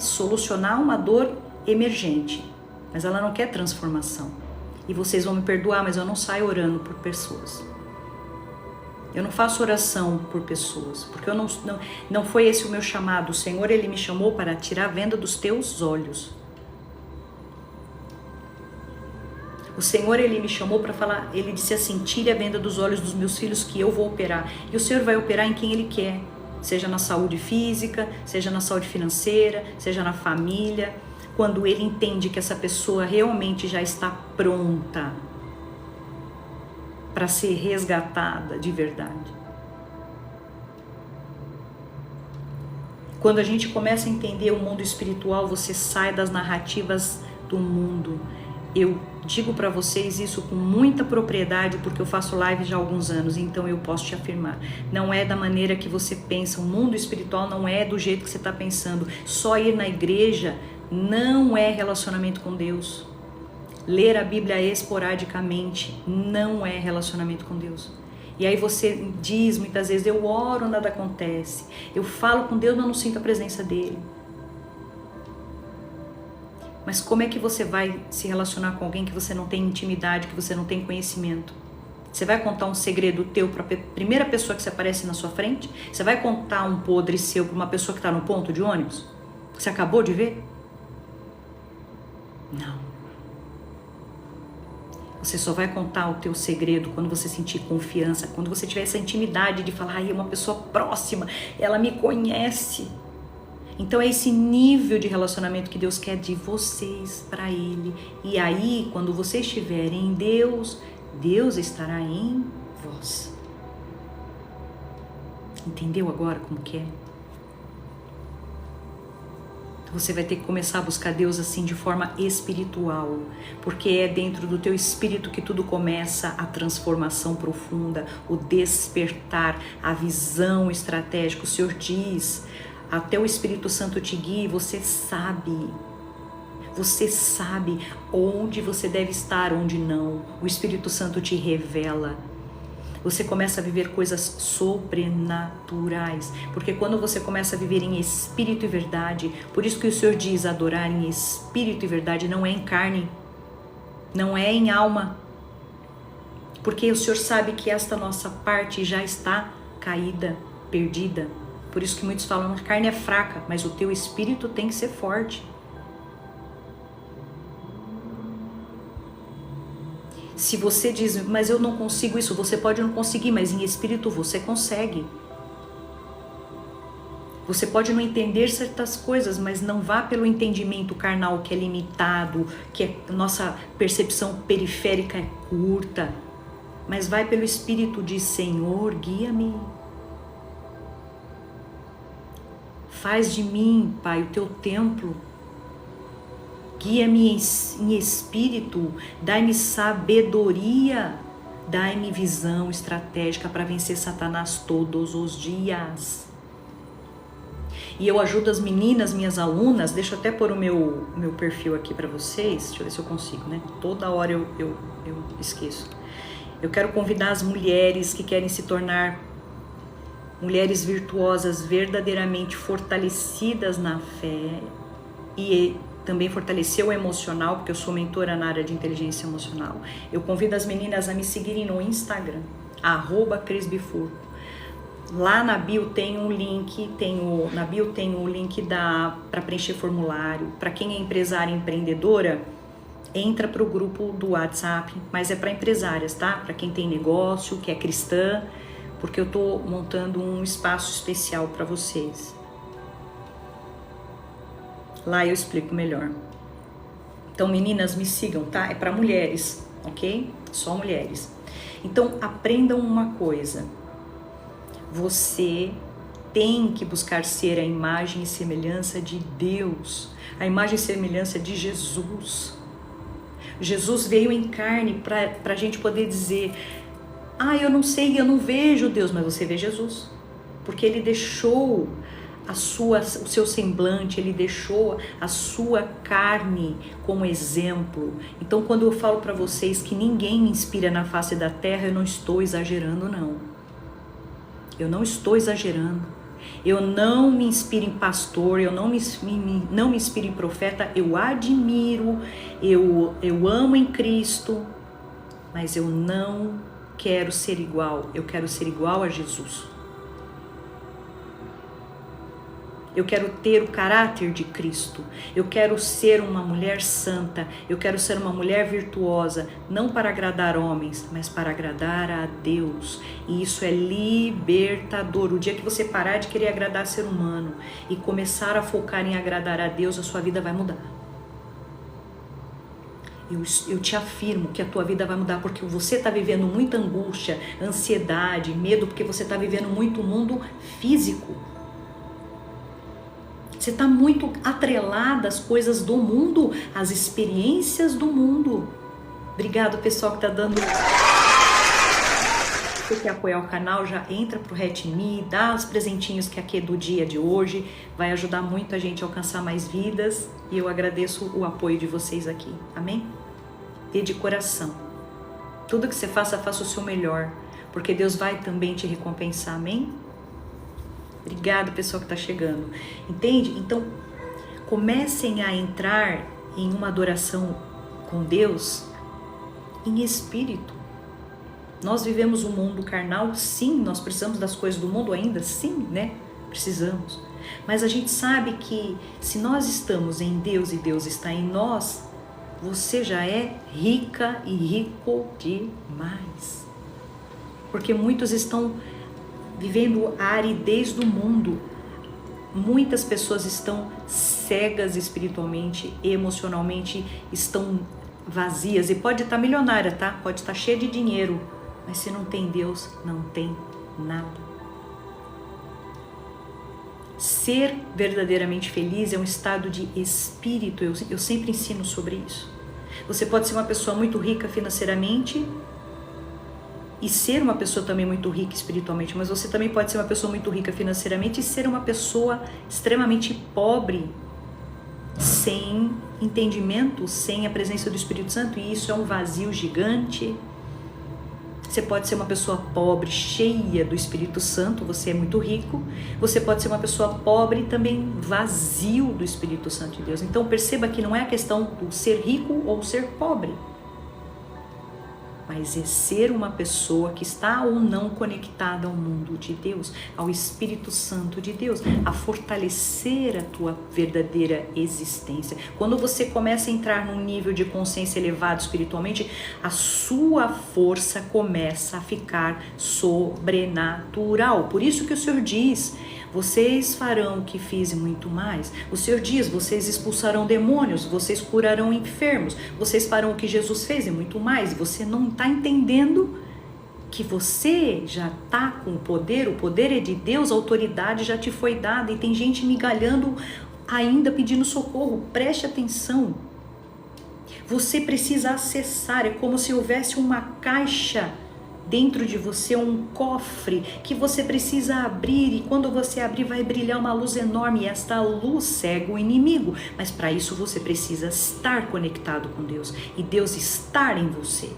solucionar uma dor emergente, mas ela não quer transformação. E vocês vão me perdoar, mas eu não saio orando por pessoas. Eu não faço oração por pessoas, porque não foi esse o meu chamado. O Senhor, Ele me chamou para tirar a venda dos teus olhos. O Senhor, Ele me chamou para falar, Ele disse assim, tire a venda dos olhos dos meus filhos que eu vou operar. E o Senhor vai operar em quem Ele quer, seja na saúde física, seja na saúde financeira, seja na família. Quando Ele entende que essa pessoa realmente já está pronta para ser resgatada de verdade. Quando a gente começa a entender o mundo espiritual, você sai das narrativas do mundo. Eu digo para vocês isso com muita propriedade, porque eu faço live já há alguns anos, então eu posso te afirmar. Não é da maneira que você pensa, o mundo espiritual não é do jeito que você está pensando. Só ir na igreja não é relacionamento com Deus. Ler a Bíblia esporadicamente não é relacionamento com Deus. E aí você diz muitas vezes, eu oro, nada acontece. Eu falo com Deus, mas não sinto a presença dele. Mas como é que você vai se relacionar com alguém que você não tem intimidade, que você não tem conhecimento? Você vai contar um segredo teu para a primeira pessoa que se aparece na sua frente? Você vai contar um podre seu para uma pessoa que está no ponto de ônibus? Que você acabou de ver? Não. Você só vai contar o teu segredo quando você sentir confiança, quando você tiver essa intimidade de falar, é uma pessoa próxima, ela me conhece. Então é esse nível de relacionamento que Deus quer de vocês para Ele. E aí, quando vocês estiverem em Deus, Deus estará em vós. Entendeu agora como que é? Você vai ter que começar a buscar Deus assim de forma espiritual, porque é dentro do teu espírito que tudo começa, a transformação profunda, o despertar, a visão estratégica. O Senhor diz, até o Espírito Santo te guie, você sabe onde você deve estar, onde não. O Espírito Santo te revela. Você começa a viver coisas sobrenaturais, porque quando você começa a viver em espírito e verdade, por isso que o Senhor diz adorar em espírito e verdade, não é em carne, não é em alma, porque o Senhor sabe que esta nossa parte já está caída, perdida. Por isso que muitos falam, a carne é fraca, mas o teu espírito tem que ser forte. Se você diz, mas eu não consigo isso, você pode não conseguir, mas em espírito você consegue. Você pode não entender certas coisas, mas não vá pelo entendimento carnal que é limitado, que a nossa percepção periférica é curta, mas vai pelo espírito de Senhor, guia-me. Faz de mim, Pai, o teu templo. Guia-me em espírito, dai-me sabedoria, dai-me visão estratégica para vencer Satanás todos os dias. E eu ajudo as meninas, minhas alunas, deixa eu até pôr o meu perfil aqui para vocês, deixa eu ver se eu consigo, né? Toda hora eu esqueço. Eu quero convidar as mulheres que querem se tornar mulheres virtuosas, verdadeiramente fortalecidas na fé e também fortalecer o emocional, porque eu sou mentora na área de inteligência emocional. Eu convido as meninas a me seguirem no Instagram, @crisbifurco. Lá na bio tem um link, na bio tem um link para preencher formulário. Para quem é empresária e empreendedora, entra para o grupo do WhatsApp, mas é para empresárias, tá? Para quem tem negócio, que é cristã, porque eu estou montando um espaço especial para vocês. Lá eu explico melhor. Então, meninas, me sigam, tá? É para mulheres, ok? Só mulheres. Então, aprendam uma coisa. Você tem que buscar ser a imagem e semelhança de Deus. A imagem e semelhança de Jesus. Jesus veio em carne para a gente poder dizer, eu não sei, eu não vejo Deus, mas você vê Jesus. Porque Ele deixou o seu semblante, Ele deixou a sua carne como exemplo. Então, quando eu falo para vocês que ninguém me inspira na face da terra, eu não estou exagerando, não. Eu não estou exagerando. Eu não me inspiro em pastor, eu não me inspiro em profeta, eu admiro, eu amo em Cristo, mas eu não quero ser igual, eu quero ser igual a Jesus. Eu quero ter o caráter de Cristo. Eu quero ser uma mulher santa. Eu quero ser uma mulher virtuosa, não para agradar homens, mas para agradar a Deus. E isso é libertador. O dia que você parar de querer agradar ser humano e começar a focar em agradar a Deus, a sua vida vai mudar. Eu te afirmo que a tua vida vai mudar, porque você está vivendo muita angústia, ansiedade, medo, porque você está vivendo muito mundo físico. Você está muito atrelada às coisas do mundo, às experiências do mundo. Obrigado, pessoal que está dando... Se quer apoiar o canal, já entra pro RedMe, dá os presentinhos que aqui é do dia de hoje. Vai ajudar muito a gente a alcançar mais vidas. E eu agradeço o apoio de vocês aqui. Amém? Dê de coração. Tudo que você faça, faça o seu melhor. Porque Deus vai também te recompensar. Amém? Obrigado, pessoal que está chegando. Entende? Então, comecem a entrar em uma adoração com Deus em espírito. Nós vivemos um mundo carnal, sim, nós precisamos das coisas do mundo ainda, sim, né? Precisamos. Mas a gente sabe que se nós estamos em Deus e Deus está em nós, você já é rica e rico demais. Porque muitos estão vivendo a aridez do mundo. Muitas pessoas estão cegas espiritualmente, emocionalmente, estão vazias. E pode estar milionária, tá? Pode estar cheia de dinheiro, mas se não tem Deus, não tem nada. Ser verdadeiramente feliz é um estado de espírito. Eu sempre ensino sobre isso. Você pode ser uma pessoa muito rica financeiramente e ser uma pessoa também muito rica espiritualmente, mas você também pode ser uma pessoa muito rica financeiramente e ser uma pessoa extremamente pobre, sem entendimento, sem a presença do Espírito Santo, e isso é um vazio gigante. Você pode ser uma pessoa pobre, cheia do Espírito Santo, você é muito rico. Você pode ser uma pessoa pobre e também vazio do Espírito Santo de Deus. Então perceba que não é a questão do ser rico ou ser pobre, mas é ser uma pessoa que está ou não conectada ao mundo de Deus, ao Espírito Santo de Deus, a fortalecer a tua verdadeira existência. Quando você começa a entrar num nível de consciência elevado espiritualmente, a sua força começa a ficar sobrenatural. Por isso que o Senhor diz: vocês farão o que fiz e muito mais. O Senhor diz: vocês expulsarão demônios, vocês curarão enfermos, vocês farão o que Jesus fez e muito mais. E você não está entendendo que você já está com o poder é de Deus, a autoridade já te foi dada, e tem gente migalhando ainda pedindo socorro. Preste atenção. Você precisa acessar, é como se houvesse uma caixa dentro de você, um cofre que você precisa abrir, e quando você abrir vai brilhar uma luz enorme, e esta luz cega o inimigo. Mas para isso você precisa estar conectado com Deus e Deus estar em você.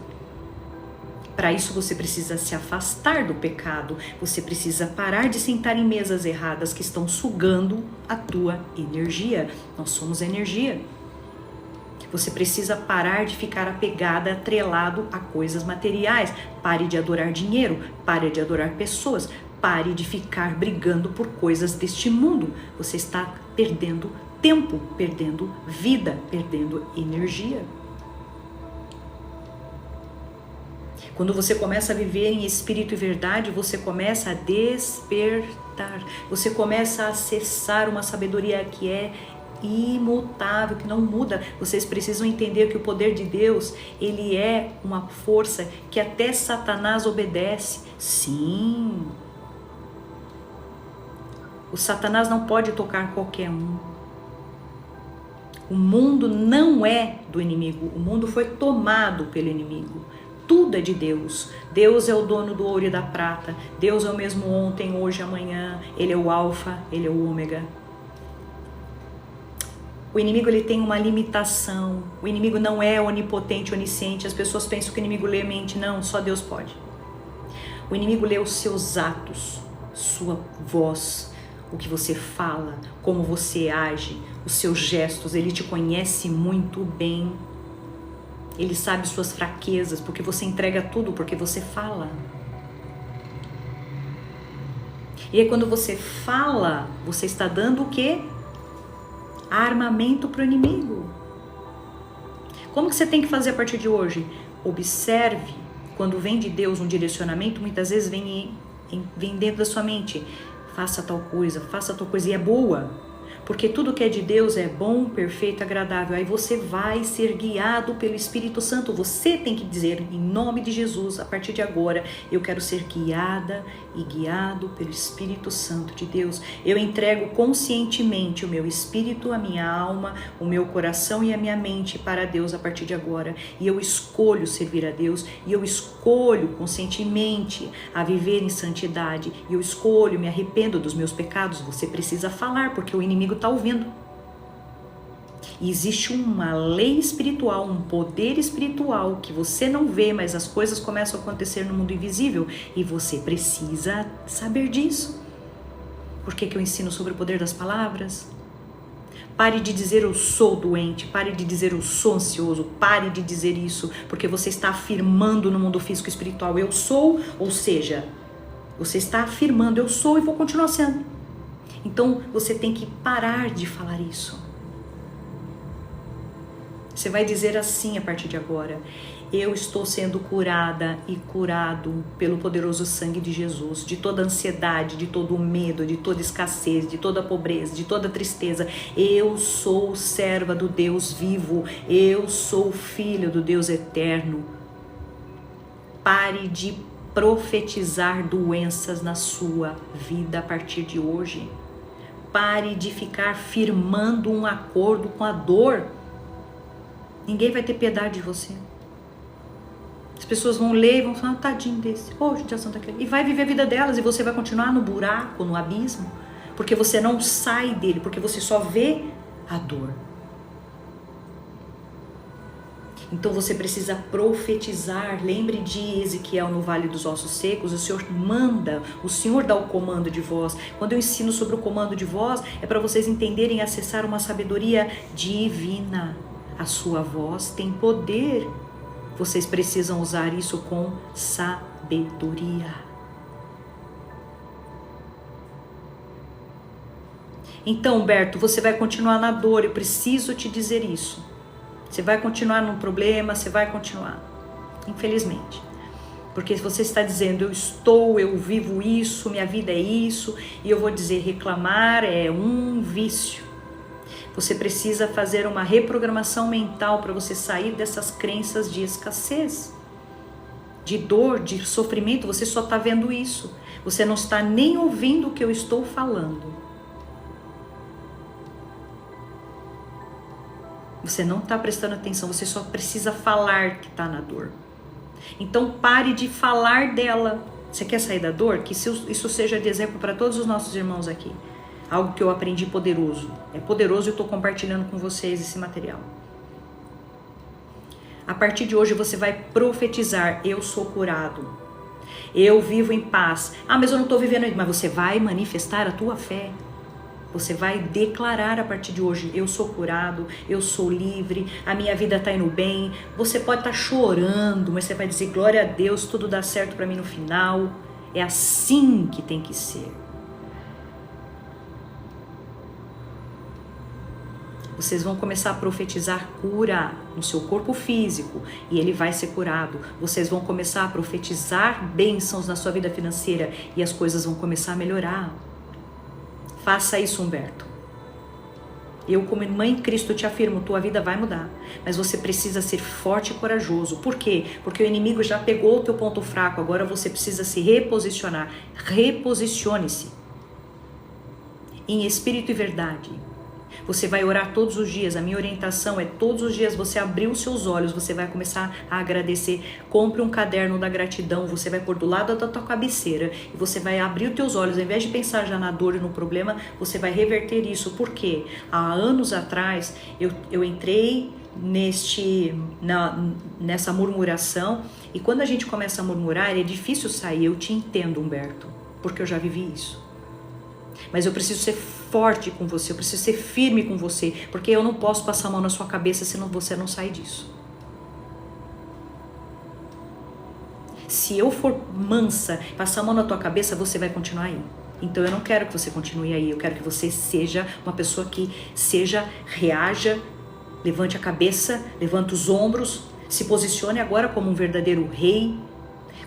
Para isso você precisa se afastar do pecado, você precisa parar de sentar em mesas erradas que estão sugando a tua energia. Nós somos energia. Você precisa parar de ficar apegada, atrelado a coisas materiais. Pare de adorar dinheiro, pare de adorar pessoas, pare de ficar brigando por coisas deste mundo. Você está perdendo tempo, perdendo vida, perdendo energia. Quando você começa a viver em espírito e verdade, você começa a despertar. Você começa a acessar uma sabedoria que é imutável, que não muda. Vocês precisam entender que o poder de Deus, ele é uma força que até Satanás obedece. Sim. O Satanás não pode tocar qualquer um. O mundo não é do inimigo. O mundo foi tomado pelo inimigo. Tudo é de Deus. Deus é o dono do ouro e da prata. Deus é o mesmo ontem, hoje, amanhã. Ele é o alfa, ele é o ômega. O inimigo, ele tem uma limitação. O inimigo não é onipotente, onisciente. As pessoas pensam que o inimigo lê mente. Não, só Deus pode. O inimigo lê os seus atos, sua voz, o que você fala, como você age, os seus gestos. Ele te conhece muito bem. Ele sabe suas fraquezas, porque você entrega tudo, porque você fala. E aí quando você fala, você está dando o quê? Armamento para o inimigo. Como que você tem que fazer a partir de hoje? Observe, quando vem de Deus um direcionamento, muitas vezes vem dentro da sua mente. Faça tal coisa, e é boa. Porque tudo que é de Deus é bom, perfeito, agradável. Aí você vai ser guiado pelo Espírito Santo. Você tem que dizer, em nome de Jesus, a partir de agora, eu quero ser guiada e guiado pelo Espírito Santo de Deus. Eu entrego conscientemente o meu espírito, a minha alma, o meu coração e a minha mente para Deus a partir de agora. E eu escolho servir a Deus, e eu escolho conscientemente a viver em santidade. E eu escolho, me arrependo dos meus pecados. Você precisa falar, porque o inimigo está ouvindo. E existe uma lei espiritual, um poder espiritual que você não vê, mas as coisas começam a acontecer no mundo invisível, e você precisa saber disso. Por que eu ensino sobre o poder das palavras? Pare de dizer eu sou doente, pare de dizer eu sou ansioso, pare de dizer isso, porque você está afirmando no mundo físico e espiritual eu sou, ou seja, você está afirmando eu sou e vou continuar sendo. Então você tem que parar de falar isso. Você vai dizer assim a partir de agora: eu estou sendo curada e curado pelo poderoso sangue de Jesus, de toda ansiedade, de todo o medo, de toda escassez, de toda pobreza, de toda tristeza. Eu sou serva do Deus vivo, eu sou filho do Deus eterno. Pare de profetizar doenças na sua vida a partir de hoje. Pare de ficar firmando um acordo com a dor. Ninguém vai ter piedade de você. As pessoas vão ler e vão falar, tadinho desse, judiação daquele. E vai viver a vida delas e você vai continuar no buraco, no abismo, porque você não sai dele, porque você só vê a dor. Então você precisa profetizar. Lembre de Ezequiel no Vale dos Ossos Secos, o Senhor manda, o Senhor dá o comando de voz. Quando eu ensino sobre o comando de voz, é para vocês entenderem e acessar uma sabedoria divina. A sua voz tem poder. Vocês precisam usar isso com sabedoria. Então, Humberto, você vai continuar na dor. Eu preciso te dizer isso. Você vai continuar num problema, você vai continuar. Infelizmente. Porque você está dizendo, eu vivo isso, minha vida é isso. E eu vou dizer, reclamar é um vício. Você precisa fazer uma reprogramação mental para você sair dessas crenças de escassez, de dor, de sofrimento. Você só está vendo isso. Você não está nem ouvindo o que eu estou falando. Você não está prestando atenção. Você só precisa falar que está na dor. Então pare de falar dela. Você quer sair da dor? Que isso seja de exemplo para todos os nossos irmãos aqui. Algo que eu aprendi poderoso. É poderoso e eu estou compartilhando com vocês esse material. A partir de hoje você vai profetizar, eu sou curado. Eu vivo em paz. Mas eu não estou vivendo isso. Mas você vai manifestar a tua fé. Você vai declarar a partir de hoje, eu sou curado, eu sou livre, a minha vida está indo bem. Você pode estar chorando, mas você vai dizer, glória a Deus, tudo dá certo para mim no final. É assim que tem que ser. Vocês vão começar a profetizar cura no seu corpo físico e ele vai ser curado. Vocês vão começar a profetizar bênçãos na sua vida financeira e as coisas vão começar a melhorar. Faça isso, Humberto. Eu, como mãe em Cristo, te afirmo, tua vida vai mudar. Mas você precisa ser forte e corajoso. Por quê? Porque o inimigo já pegou o teu ponto fraco. Agora você precisa se reposicionar. Reposicione-se em espírito e verdade. Você vai orar todos os dias. A minha orientação é todos os dias você abrir os seus olhos, você vai começar a agradecer. Compre um caderno da gratidão, você vai pôr do lado da tua cabeceira e você vai abrir os teus olhos. Ao invés de pensar já na dor e no problema, você vai reverter isso. Por quê? Há anos atrás eu entrei nessa murmuração e quando a gente começa a murmurar é difícil sair. Eu te entendo, Humberto, porque eu já vivi isso. Mas eu preciso ser forte com você, eu preciso ser firme com você, porque eu não posso passar a mão na sua cabeça senão você não sai disso. Se eu for mansa, passar a mão na tua cabeça, você vai continuar aí. Então eu não quero que você continue aí, eu quero que você seja uma pessoa que reaja, levante a cabeça, levante os ombros, se posicione agora como um verdadeiro rei,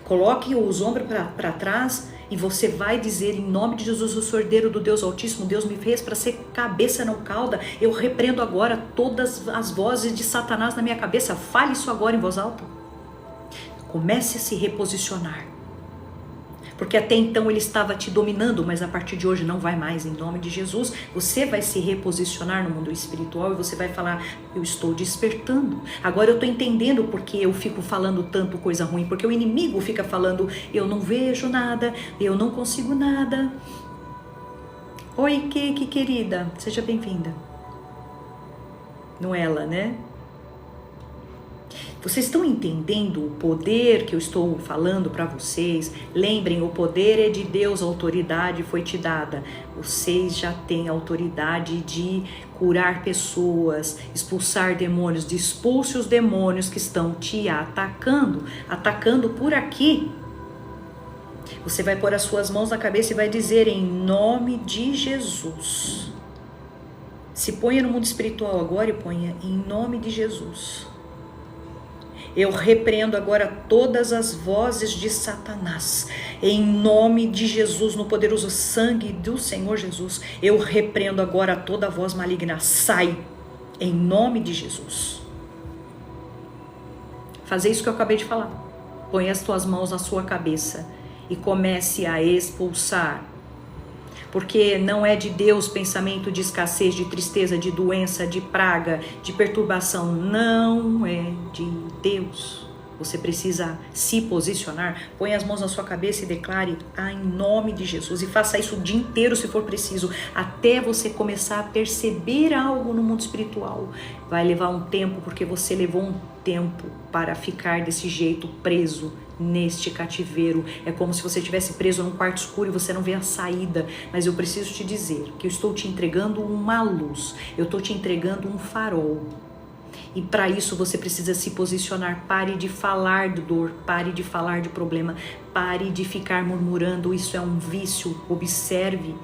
coloque os ombros para trás. E você vai dizer, em nome de Jesus, eu sou herdeiro do Deus Altíssimo, Deus me fez para ser cabeça, não cauda. Eu repreendo agora todas as vozes de Satanás na minha cabeça. Fale isso agora em voz alta. Comece a se reposicionar. Porque até então ele estava te dominando, mas a partir de hoje não vai mais, em nome de Jesus. Você vai se reposicionar no mundo espiritual e você vai falar, eu estou despertando. Agora eu estou entendendo porque eu fico falando tanto coisa ruim, porque o inimigo fica falando, eu não vejo nada, eu não consigo nada. Oi, que querida, seja bem-vinda. Noela, né? Vocês estão entendendo o poder que eu estou falando para vocês? Lembrem, o poder é de Deus, a autoridade foi te dada. Vocês já têm autoridade de curar pessoas, expulsar demônios. Expulse os demônios que estão te atacando por aqui. Você vai pôr as suas mãos na cabeça e vai dizer em nome de Jesus. Se ponha no mundo espiritual agora e ponha em nome de Jesus. Eu repreendo agora todas as vozes de Satanás. Em nome de Jesus, no poderoso sangue do Senhor Jesus, eu repreendo agora toda voz maligna. Sai, em nome de Jesus. Fazer isso que eu acabei de falar. Põe as tuas mãos na sua cabeça e comece a expulsar. Porque não é de Deus pensamento de escassez, de tristeza, de doença, de praga, de perturbação. Não é de Deus. Você precisa se posicionar. Põe as mãos na sua cabeça e declare em nome de Jesus. E faça isso o dia inteiro se for preciso, até você começar a perceber algo no mundo espiritual. Vai levar um tempo, porque você levou um tempo para ficar desse jeito preso neste cativeiro. É como se você estivesse preso num quarto escuro e você não vê a saída. Mas eu preciso te dizer que eu estou te entregando uma luz, eu estou te entregando um farol. E para isso você precisa se posicionar. Pare de falar de dor, pare de falar de problema, pare de ficar murmurando. Isso é um vício. Observe.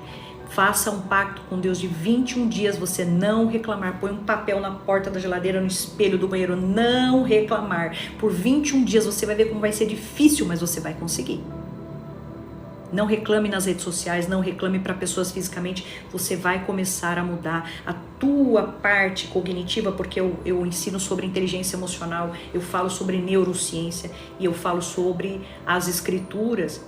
Faça um pacto com Deus de 21 dias, você não reclamar. Põe um papel na porta da geladeira, no espelho do banheiro, não reclamar. Por 21 dias você vai ver como vai ser difícil, mas você vai conseguir. Não reclame nas redes sociais, não reclame para pessoas fisicamente. Você vai começar a mudar a tua parte cognitiva, porque eu ensino sobre inteligência emocional, eu falo sobre neurociência e eu falo sobre as escrituras.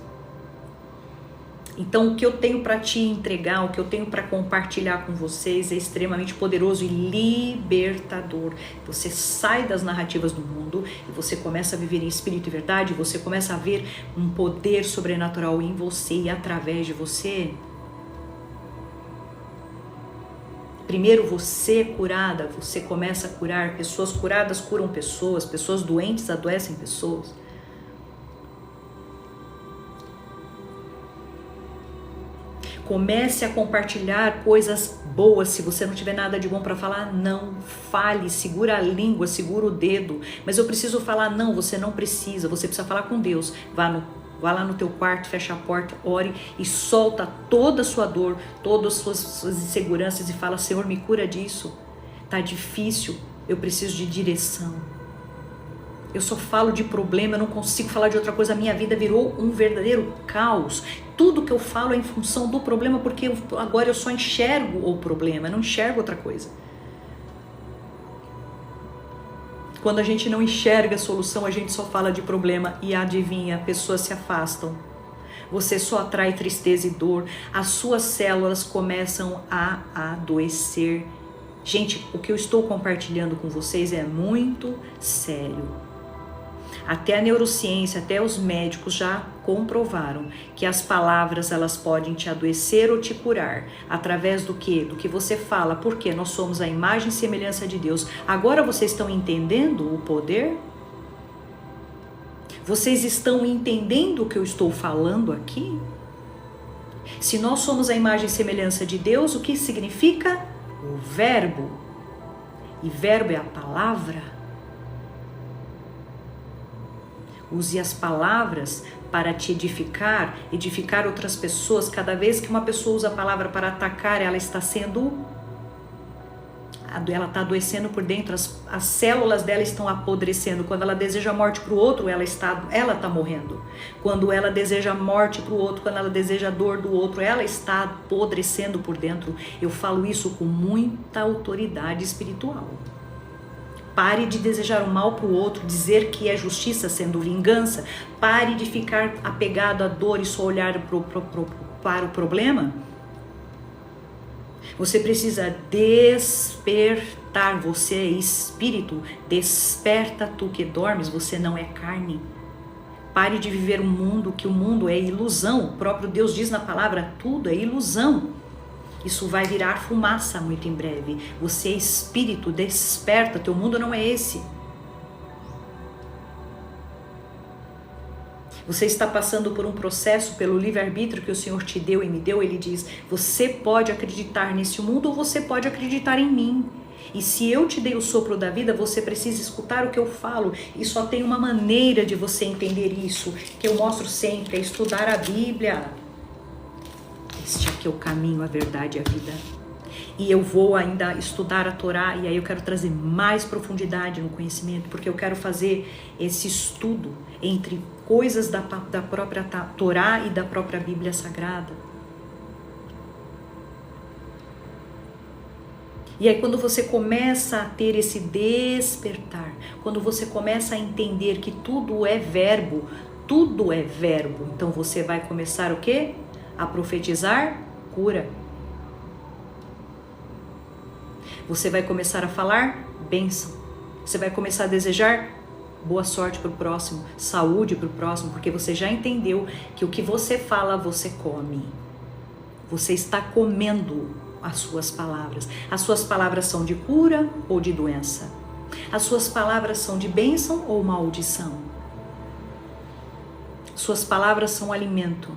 Então, o que eu tenho para te entregar, o que eu tenho para compartilhar com vocês é extremamente poderoso e libertador. Você sai das narrativas do mundo e você começa a viver em espírito e verdade, você começa a ver um poder sobrenatural em você e através de você. Primeiro você curada, você começa a curar. Pessoas curadas curam pessoas, pessoas doentes adoecem pessoas. Comece a compartilhar coisas boas. Se você não tiver nada de bom para falar, não fale, segura a língua, segura o dedo. Mas eu preciso falar, não, você não precisa, você precisa falar com Deus. Vá lá no teu quarto, fecha a porta, ore e solta toda a sua dor, todas as suas inseguranças e fala, Senhor, me cura disso. Tá difícil, eu preciso de direção. Eu só falo de problema, eu não consigo falar de outra coisa. A minha vida virou um verdadeiro caos. Tudo que eu falo é em função do problema, porque agora eu só enxergo o problema, eu não enxergo outra coisa. Quando a gente não enxerga a solução, a gente só fala de problema e adivinha, pessoas se afastam. Você só atrai tristeza e dor, as suas células começam a adoecer. Gente, o que eu estou compartilhando com vocês é muito sério. Até a neurociência, até os médicos já comprovaram que as palavras elas podem te adoecer ou te curar. Através do quê? Do que você fala. Porque nós somos a imagem e semelhança de Deus. Agora vocês estão entendendo o poder? Vocês estão entendendo o que eu estou falando aqui? Se nós somos a imagem e semelhança de Deus, o que significa? O verbo. E verbo é a palavra. Use as palavras para te edificar outras pessoas. Cada vez que uma pessoa usa a palavra para atacar, ela está adoecendo por dentro, as células dela estão apodrecendo. Quando ela deseja morte para o outro, ela está morrendo. Quando ela deseja morte para o outro, quando ela deseja a dor do outro, ela está apodrecendo por dentro. Eu falo isso com muita autoridade espiritual. Pare de desejar o mal para o outro, dizer que é justiça sendo vingança. Pare de ficar apegado à dor e só olhar para o problema. Você precisa despertar. Você é espírito. Desperta tu que dormes, você não é carne. Pare de viver um mundo que o mundo é ilusão. O próprio Deus diz na palavra, tudo é ilusão. Isso vai virar fumaça muito em breve. Você é espírito, desperta, teu mundo não é esse. Você está passando por um processo pelo livre-arbítrio que o Senhor te deu e me deu. Ele diz, você pode acreditar nesse mundo ou você pode acreditar em mim. E se eu te dei o sopro da vida, você precisa escutar o que eu falo. E só tem uma maneira de você entender isso, que eu mostro sempre, é estudar a Bíblia. Este aqui é o caminho, a verdade e a vida. E eu vou ainda estudar a Torá, e aí eu quero trazer mais profundidade no conhecimento, porque eu quero fazer esse estudo entre coisas da própria Torá e da própria Bíblia Sagrada. E aí quando você começa a ter esse despertar, quando você começa a entender que tudo é verbo, então você vai começar o quê? A profetizar cura. Você vai começar a falar bênção. Você vai começar a desejar boa sorte para o próximo, saúde para o próximo, porque você já entendeu que o que você fala, você come. Você está comendo as suas palavras. As suas palavras são de cura ou de doença? As suas palavras são de bênção ou maldição? Suas palavras são alimento.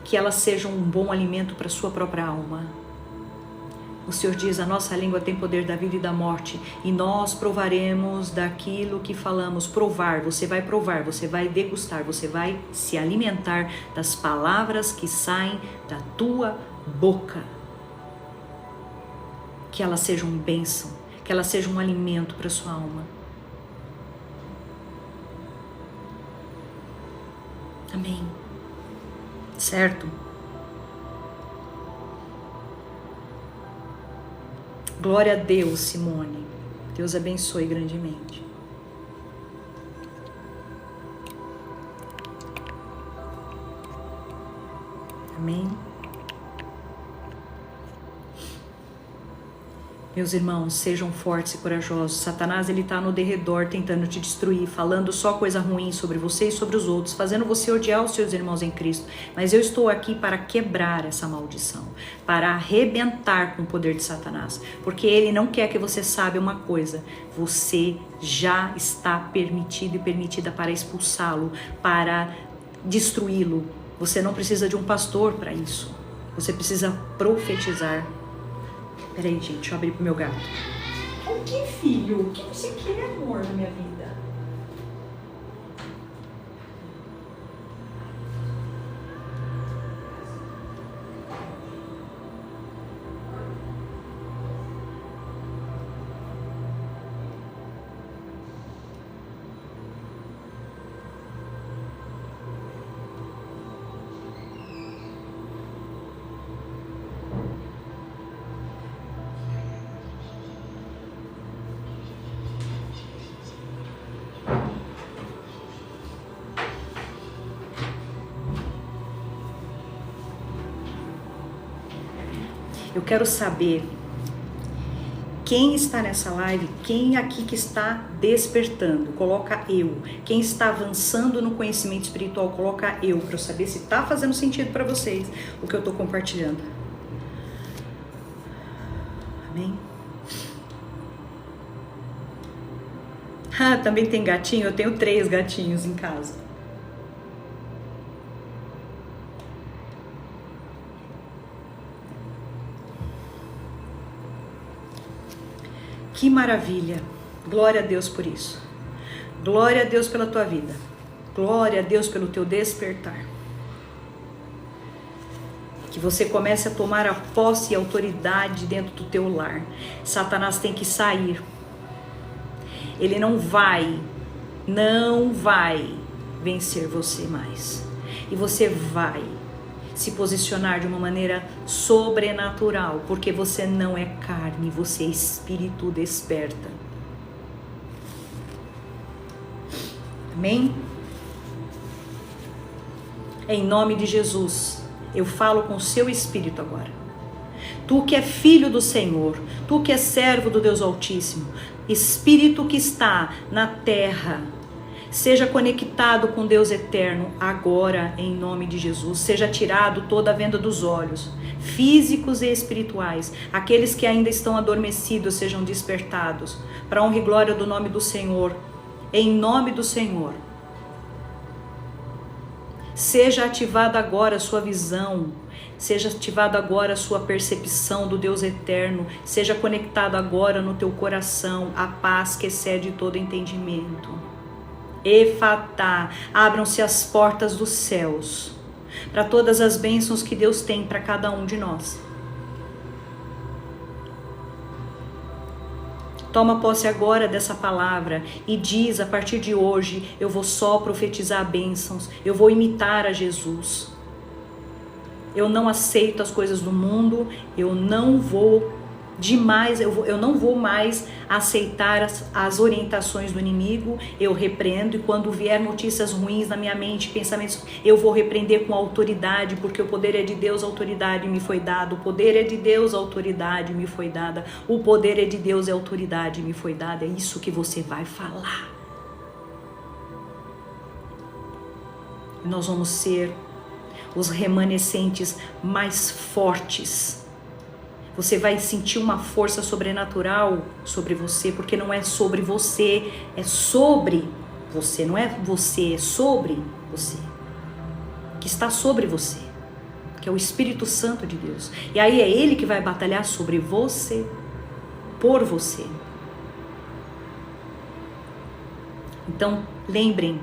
Que elas sejam um bom alimento para a sua própria alma. O Senhor diz, a nossa língua tem poder da vida e da morte, e nós provaremos daquilo que falamos. Provar, você vai degustar, você vai se alimentar das palavras que saem da tua boca. Que elas sejam bênção, que elas sejam um alimento para a sua alma. Amém. Certo? Glória a Deus, Simone. Deus abençoe grandemente. Amém. Meus irmãos, sejam fortes e corajosos. Satanás, ele está no derredor tentando te destruir, falando só coisa ruim sobre você e sobre os outros, fazendo você odiar os seus irmãos em Cristo. Mas eu estou aqui para quebrar essa maldição, para arrebentar com o poder de Satanás, porque ele não quer que você saiba uma coisa. Você já está permitido e permitida para expulsá-lo, para destruí-lo. Você não precisa de um pastor para isso. Você precisa profetizar. Peraí, gente, deixa eu abrir pro meu gato. O que, filho? O que você quer, amor, na minha vida? Eu quero saber quem está nessa live, quem aqui que está despertando, coloca eu. Quem está avançando no conhecimento espiritual, coloca eu, para eu saber se está fazendo sentido para vocês o que eu estou compartilhando. Amém? Ah, também tem gatinho? Eu tenho 3 gatinhos em casa. Que maravilha, glória a Deus por isso, glória a Deus pela tua vida, glória a Deus pelo teu despertar, que você comece a tomar a posse e a autoridade dentro do teu lar. Satanás tem que sair, ele não vai vencer você mais, e você vai se posicionar de uma maneira sobrenatural, porque você não é carne, você é espírito desperta. Amém? Em nome de Jesus, eu falo com o seu espírito agora. Tu que é filho do Senhor, tu que é servo do Deus Altíssimo, espírito que está na terra, seja conectado com Deus eterno agora, em nome de Jesus. Seja tirado toda a venda dos olhos, físicos e espirituais. Aqueles que ainda estão adormecidos sejam despertados, para a honra e glória do nome do Senhor. Em nome do Senhor. Seja ativada agora a sua visão, seja ativada agora a sua percepção do Deus eterno, seja conectado agora no teu coração a paz que excede todo entendimento. Efatá, abram-se as portas dos céus para todas as bênçãos que Deus tem para cada um de nós. Toma posse agora dessa palavra e diz: a partir de hoje eu vou só profetizar bênçãos, eu vou imitar a Jesus. Eu não aceito as coisas do mundo, eu não vou mais aceitar as orientações do inimigo. Eu repreendo, e quando vier notícias ruins na minha mente, pensamentos, eu vou repreender com autoridade, porque o poder é de Deus, a autoridade me foi dada. O poder é de Deus, a autoridade me foi dada. O poder é de Deus, a autoridade me foi dada. É isso que você vai falar. E nós vamos ser os remanescentes mais fortes. Você vai sentir uma força sobrenatural sobre você, porque não é sobre você, é sobre você. Não é você, é sobre você. Que está sobre você, que é o Espírito Santo de Deus. E aí é Ele que vai batalhar sobre você, por você. Então, lembrem,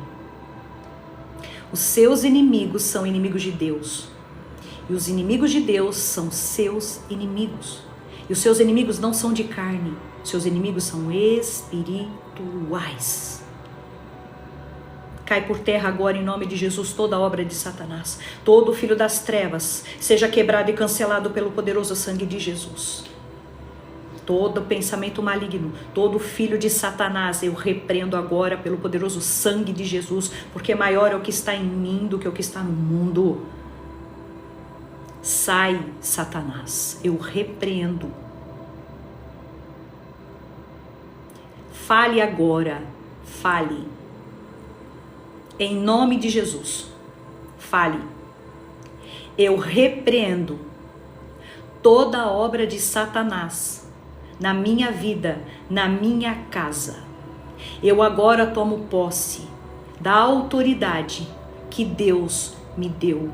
os seus inimigos são inimigos de Deus. E os inimigos de Deus são seus inimigos. E os seus inimigos não são de carne. Seus inimigos são espirituais. Cai por terra agora, em nome de Jesus, toda obra de Satanás. Todo filho das trevas seja quebrado e cancelado pelo poderoso sangue de Jesus. Todo pensamento maligno, todo filho de Satanás, eu repreendo agora pelo poderoso sangue de Jesus. Porque maior é o que está em mim do que o que está no mundo. Sai, Satanás, eu repreendo. Fale agora, fale. Em nome de Jesus, fale. Eu repreendo toda obra de Satanás na minha vida, na minha casa. Eu agora tomo posse da autoridade que Deus me deu.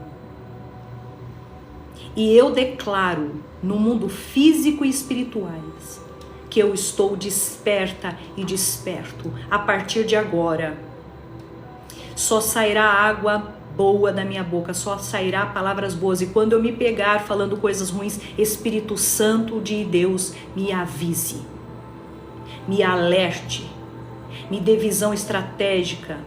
E eu declaro no mundo físico e espirituais que eu estou desperta e desperto a partir de agora. Só sairá água boa da minha boca, só sairá palavras boas. E quando eu me pegar falando coisas ruins, Espírito Santo de Deus, me avise, me alerte, me dê visão estratégica,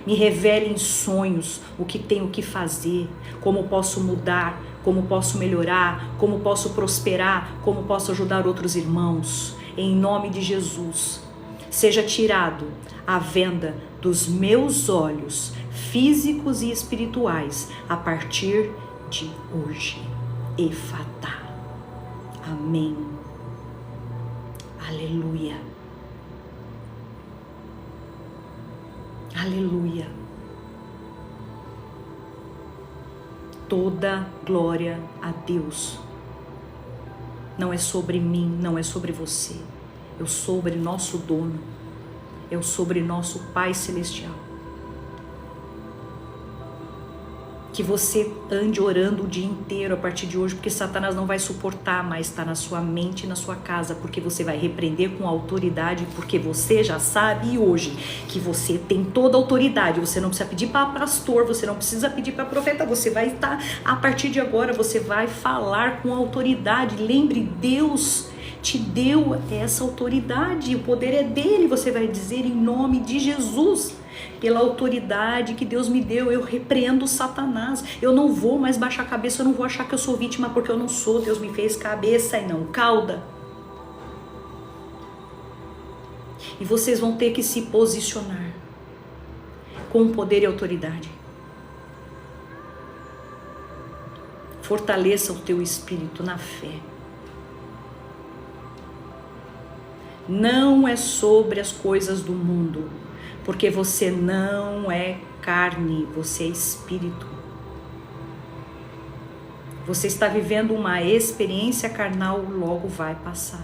me revele em sonhos o que tenho que fazer, como posso mudar, como posso melhorar, como posso prosperar, como posso ajudar outros irmãos. Em nome de Jesus, seja tirado a venda dos meus olhos físicos e espirituais a partir de hoje. Efatá. Amém. Aleluia. Aleluia. Toda glória a Deus. Não é sobre mim, não é sobre você. É sobre nosso dono. É sobre nosso Pai Celestial. Que você ande orando o dia inteiro a partir de hoje, porque Satanás não vai suportar mais estar na sua mente e na sua casa, porque você vai repreender com autoridade, porque você já sabe hoje que você tem toda a autoridade. Você não precisa pedir para pastor, você não precisa pedir para profeta, você vai estar, a partir de agora, você vai falar com autoridade. Lembre, Deus te deu essa autoridade, o poder é dele. Você vai dizer em nome de Jesus. Pela autoridade que Deus me deu, eu repreendo Satanás. Eu não vou mais baixar a cabeça, eu não vou achar que eu sou vítima, porque eu não sou. Deus me fez cabeça e não cauda. E vocês vão ter que se posicionar com poder e autoridade. Fortaleça o teu espírito na fé. Não é sobre as coisas do mundo, porque você não é carne, você é espírito. Você está vivendo uma experiência carnal, logo vai passar.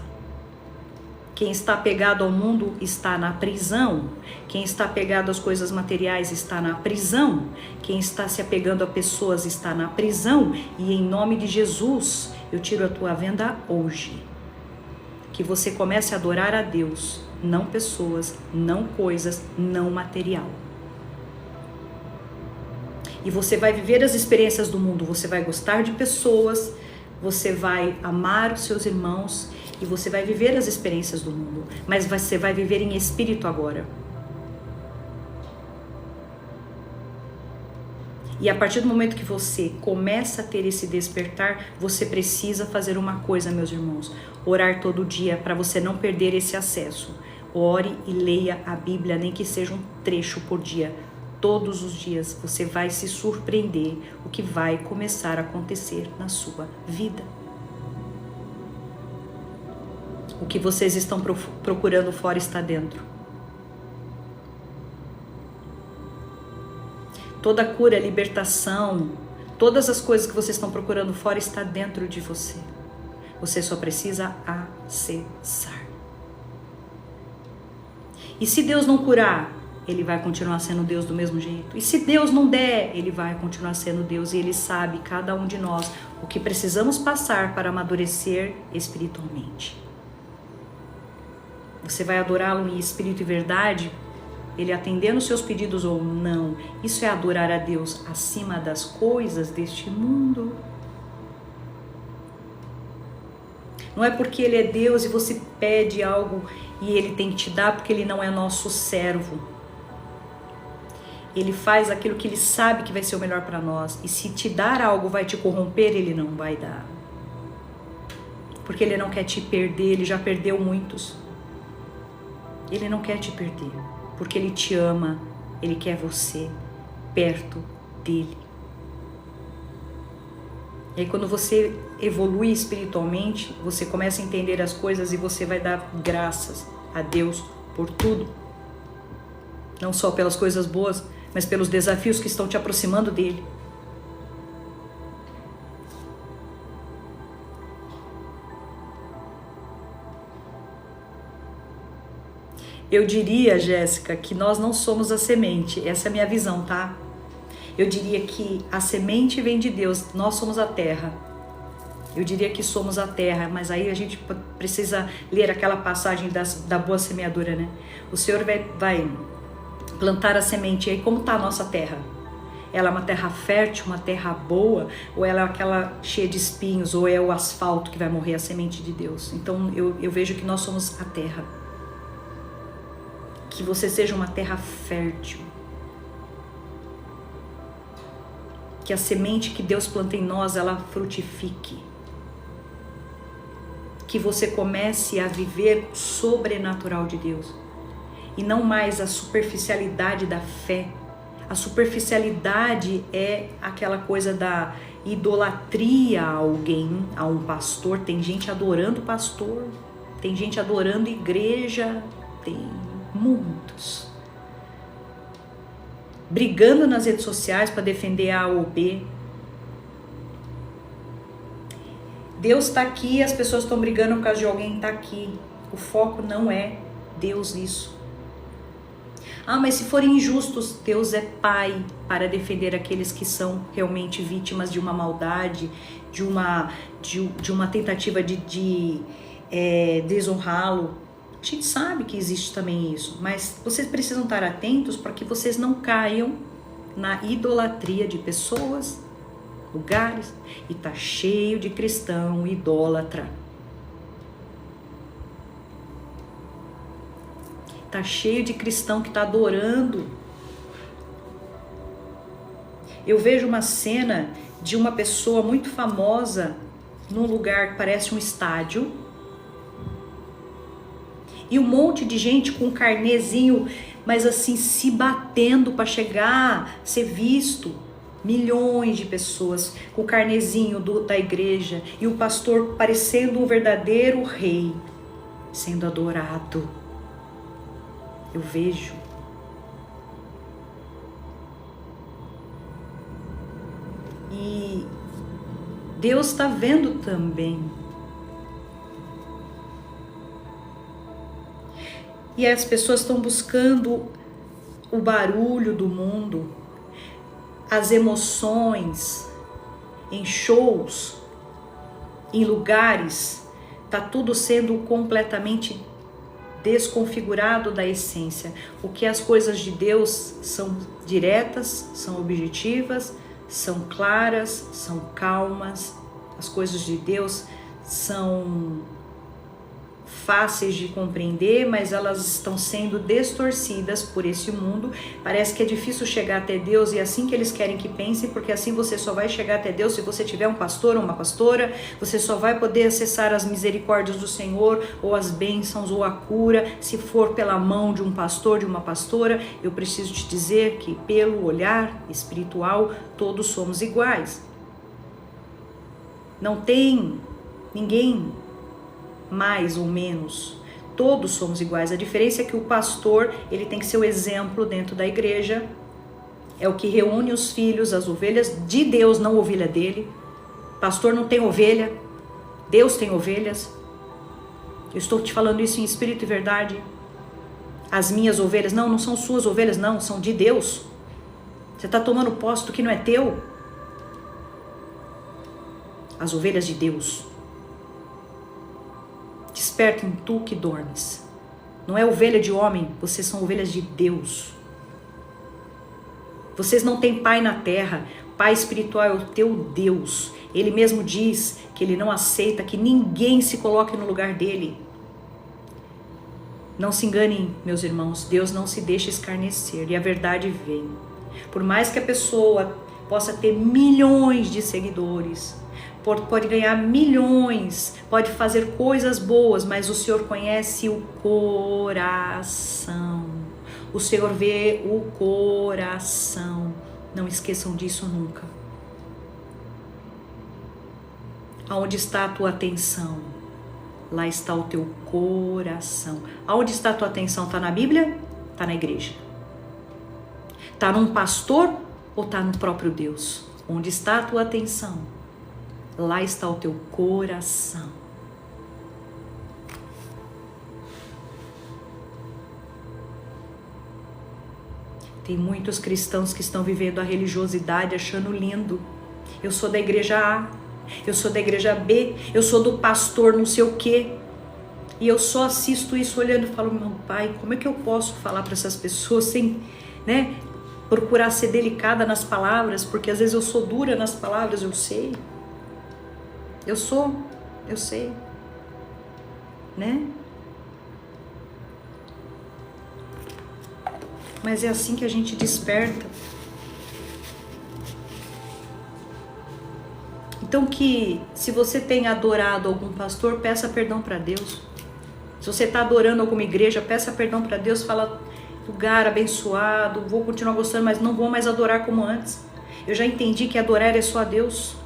Quem está apegado ao mundo está na prisão. Quem está apegado às coisas materiais está na prisão. Quem está se apegando a pessoas está na prisão. E em nome de Jesus, eu tiro a tua venda hoje. Que você comece a adorar a Deus, não pessoas, não coisas, não material. E você vai viver as experiências do mundo, você vai gostar de pessoas, você vai amar os seus irmãos e você vai viver as experiências do mundo, mas você vai viver em espírito agora. E a partir do momento que você começa a ter esse despertar, você precisa fazer uma coisa, meus irmãos, orar todo dia para você não perder esse acesso. Ore e leia a Bíblia, nem que seja um trecho por dia. Todos os dias você vai se surpreender o que vai começar a acontecer na sua vida. O que vocês estão procurando fora está dentro. Toda cura, libertação, todas as coisas que vocês estão procurando fora está dentro de você. Você só precisa acessar. E se Deus não curar, Ele vai continuar sendo Deus do mesmo jeito. E se Deus não der, Ele vai continuar sendo Deus. E Ele sabe, cada um de nós, o que precisamos passar para amadurecer espiritualmente. Você vai adorá-lo em espírito e verdade, Ele atendendo os seus pedidos ou não. Isso é adorar a Deus acima das coisas deste mundo. Não é porque Ele é Deus e você pede algo e Ele tem que te dar, porque Ele não é nosso servo. Ele faz aquilo que Ele sabe que vai ser o melhor para nós. E se te dar algo vai te corromper, Ele não vai dar. Porque Ele não quer te perder, Ele já perdeu muitos. Ele não quer te perder, porque Ele te ama, Ele quer você perto dEle. E aí quando você evolui espiritualmente, você começa a entender as coisas e você vai dar graças a Deus por tudo. Não só pelas coisas boas, mas pelos desafios que estão te aproximando dEle. Eu diria, Jéssica, que nós não somos a semente. Essa é a minha visão, tá? Eu diria que a semente vem de Deus, nós somos a terra. Eu diria que somos a terra, mas aí a gente precisa ler aquela passagem da boa semeadura, né? O Senhor vai plantar a semente, e aí como está a nossa terra? Ela é uma terra fértil, uma terra boa, ou ela é aquela cheia de espinhos, ou é o asfalto que vai morrer a semente de Deus? Então eu vejo que nós somos a terra. Que você seja uma terra fértil. Que a semente que Deus planta em nós, ela frutifique. Que você comece a viver o sobrenatural de Deus. E não mais a superficialidade da fé. A superficialidade é aquela coisa da idolatria a alguém, a um pastor. Tem gente adorando pastor, tem gente adorando igreja, tem muitos. Brigando nas redes sociais para defender A ou B. Deus está aqui e as pessoas estão brigando por causa de alguém que está aqui. O foco não é Deus nisso. Ah, mas se forem injustos, Deus é Pai para defender aqueles que são realmente vítimas de uma maldade, de uma tentativa de desonrá-lo. A gente sabe que existe também isso, mas vocês precisam estar atentos para que vocês não caiam na idolatria de pessoas, lugares, e tá cheio de cristão idólatra. Tá cheio de cristão que tá adorando. Eu vejo uma cena de uma pessoa muito famosa num lugar que parece um estádio, e um monte de gente com um carnezinho, mas assim, se batendo para chegar, ser visto. Milhões de pessoas com o carnezinho da igreja. E o pastor parecendo um verdadeiro rei, sendo adorado. Eu vejo. E Deus está vendo também. E as pessoas estão buscando o barulho do mundo, as emoções, em shows, em lugares, tá tudo sendo completamente desconfigurado da essência. O que as coisas de Deus são diretas, são objetivas, são claras, são calmas. As coisas de Deus são fáceis de compreender, mas elas estão sendo distorcidas por esse mundo. Parece que é difícil chegar até Deus e é assim que eles querem que pense, porque assim você só vai chegar até Deus se você tiver um pastor ou uma pastora, você só vai poder acessar as misericórdias do Senhor ou as bênçãos ou a cura se for pela mão de um pastor, de uma pastora. Eu preciso te dizer que pelo olhar espiritual todos somos iguais. Não tem ninguém mais ou menos, todos somos iguais. A diferença é que o pastor, ele tem que ser o exemplo dentro da igreja, é o que reúne os filhos, as ovelhas de Deus, não ovelha dele. Pastor não tem ovelha, Deus tem ovelhas. Eu estou te falando isso em espírito e verdade. As minhas ovelhas, não são suas ovelhas, não, são de Deus. Você está tomando posse do que não é teu. As ovelhas de Deus. Desperta em tu que dormes. Não é ovelha de homem, vocês são ovelhas de Deus. Vocês não têm pai na terra. Pai espiritual é o teu Deus. Ele mesmo diz que ele não aceita que ninguém se coloque no lugar dele. Não se enganem, meus irmãos, Deus não se deixa escarnecer e a verdade vem. Por mais que a pessoa possa ter milhões de seguidores, pode ganhar milhões, pode fazer coisas boas, mas o Senhor conhece o coração. O Senhor vê o coração. Não esqueçam disso nunca. Aonde está a tua atenção? Lá está o teu coração. Aonde está a tua atenção? Está na Bíblia? Está na igreja? Está num pastor ou está no próprio Deus? Onde está a tua atenção? Lá está o teu coração. Tem muitos cristãos que estão vivendo a religiosidade achando lindo. Eu sou da igreja A, eu sou da igreja B, eu sou do pastor não sei o quê. E eu só assisto isso olhando e falo, meu pai, como é que eu posso falar para essas pessoas sem, procurar ser delicada nas palavras, porque às vezes eu sou dura nas palavras, eu sei. Eu sei, Mas é assim que a gente desperta. Então que, se você tem adorado algum pastor, peça perdão para Deus. Se você está adorando alguma igreja, peça perdão para Deus, fala, lugar abençoado, vou continuar gostando, mas não vou mais adorar como antes. Eu já entendi que adorar é só a Deus.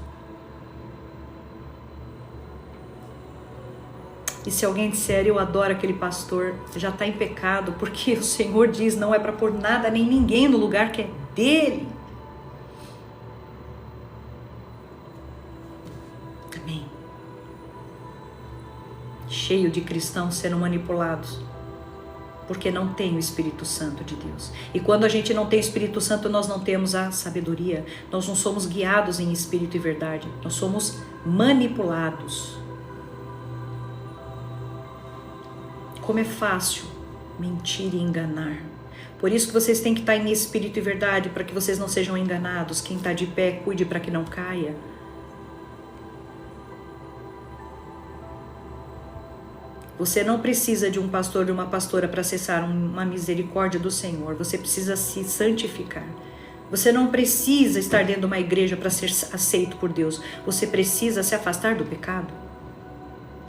E se alguém disser, eu adoro aquele pastor, já está em pecado, porque o Senhor diz, não é para pôr nada nem ninguém no lugar que é dele. Amém. Cheio de cristãos sendo manipulados, porque não tem o Espírito Santo de Deus. E quando a gente não tem o Espírito Santo, nós não temos a sabedoria, nós não somos guiados em espírito e verdade, nós somos manipulados. Como é fácil mentir e enganar. Por isso que vocês têm que estar em espírito e verdade, para que vocês não sejam enganados. Quem está de pé, cuide para que não caia. Você não precisa de um pastor, de uma pastora para acessar uma misericórdia do Senhor. Você precisa se santificar. Você não precisa estar dentro de uma igreja para ser aceito por Deus. Você precisa se afastar do pecado.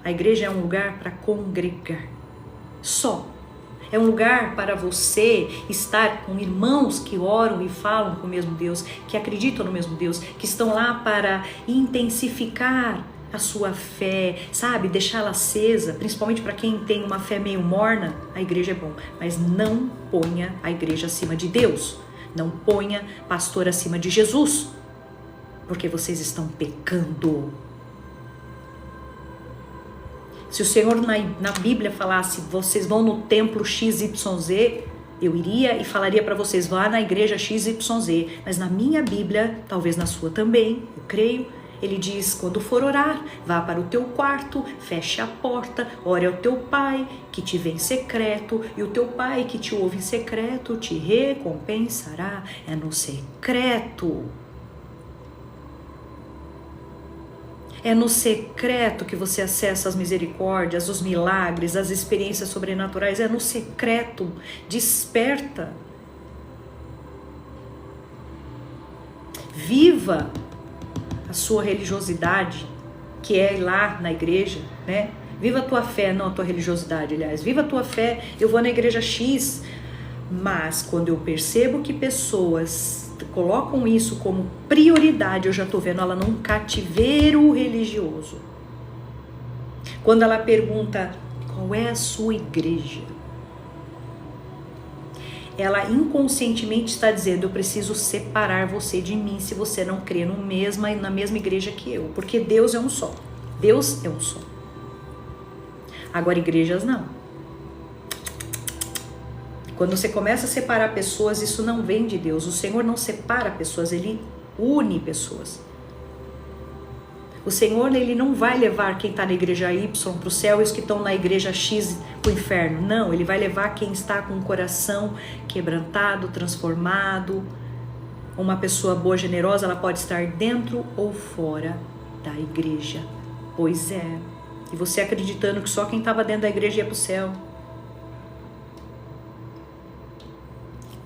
A igreja é um lugar para congregar. Só. É um lugar para você estar com irmãos que oram e falam com o mesmo Deus, que acreditam no mesmo Deus, que estão lá para intensificar a sua fé, sabe? Deixá-la acesa, principalmente para quem tem uma fé meio morna. A igreja é bom, mas não ponha a igreja acima de Deus. Não ponha pastor acima de Jesus, porque vocês estão pecando. Se o Senhor na Bíblia falasse, vocês vão no templo XYZ, eu iria e falaria para vocês, vá na igreja XYZ. Mas na minha Bíblia, talvez na sua também, eu creio, ele diz, quando for orar, vá para o teu quarto, feche a porta, ore ao teu pai que te vê em secreto, e o teu pai que te ouve em secreto te recompensará. É no secreto. É no secreto que você acessa as misericórdias, os milagres, as experiências sobrenaturais. É no secreto. Desperta. Viva a sua religiosidade, que é ir lá na igreja, né? Viva a tua fé, não a tua religiosidade, aliás. Viva a tua fé, eu vou na igreja X. Mas quando eu percebo que pessoas colocam isso como prioridade, eu já estou vendo ela num cativeiro religioso. Quando ela pergunta, qual é a sua igreja? Ela inconscientemente está dizendo, eu preciso separar você de mim se você não crê na mesma igreja que eu. Porque Deus é um só. Deus é um só. Agora, igrejas não. Quando você começa a separar pessoas, isso não vem de Deus. O Senhor não separa pessoas, Ele une pessoas. O Senhor, Ele não vai levar quem está na igreja Y para o céu e os que estão na igreja X para o inferno. Não, Ele vai levar quem está com o coração quebrantado, transformado. Uma pessoa boa, generosa, ela pode estar dentro ou fora da igreja. Pois é. E você acreditando que só quem estava dentro da igreja ia para o céu.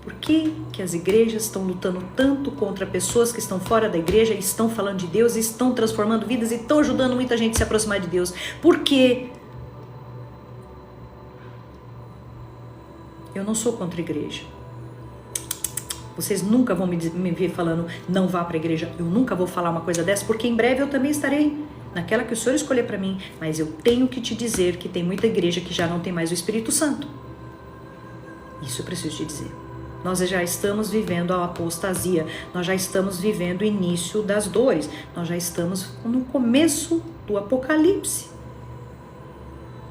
Por que as igrejas estão lutando tanto contra pessoas que estão fora da igreja e estão falando de Deus, e estão transformando vidas e estão ajudando muita gente a se aproximar de Deus? Por quê? Eu não sou contra a igreja. Vocês nunca vão me ver falando, não vá para a igreja. Eu nunca vou falar uma coisa dessa, porque em breve eu também estarei naquela que o Senhor escolher para mim. Mas eu tenho que te dizer que tem muita igreja que já não tem mais o Espírito Santo. Isso eu preciso te dizer. Nós já estamos vivendo a apostasia, nós já estamos vivendo o início das dores, nós já estamos no começo do apocalipse.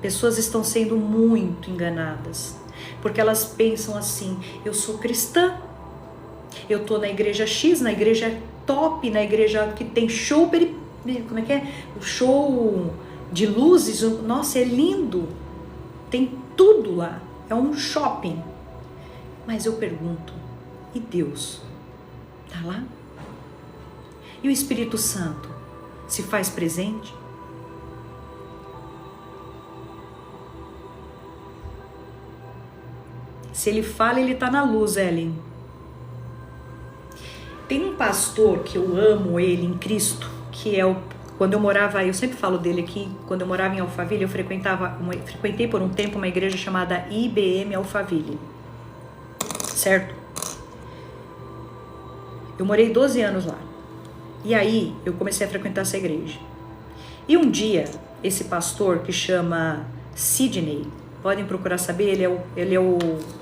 Pessoas estão sendo muito enganadas, porque elas pensam assim, eu sou cristã, eu tô na igreja X, na igreja top, na igreja que tem show, como é que é? O show de luzes, nossa, é lindo, tem tudo lá, é um shopping. Mas eu pergunto, e Deus? Está lá? E o Espírito Santo se faz presente? Se ele fala, ele está na luz, Ellen. Tem um pastor que eu amo ele em Cristo, que é quando eu morava, eu sempre falo dele aqui, quando eu morava em Alphaville, eu frequentei por um tempo uma igreja chamada IBM Alphaville. Certo? Eu morei 12 anos lá. E aí eu comecei a frequentar essa igreja. E um dia, esse pastor que chama Sidney, podem procurar saber, ele é o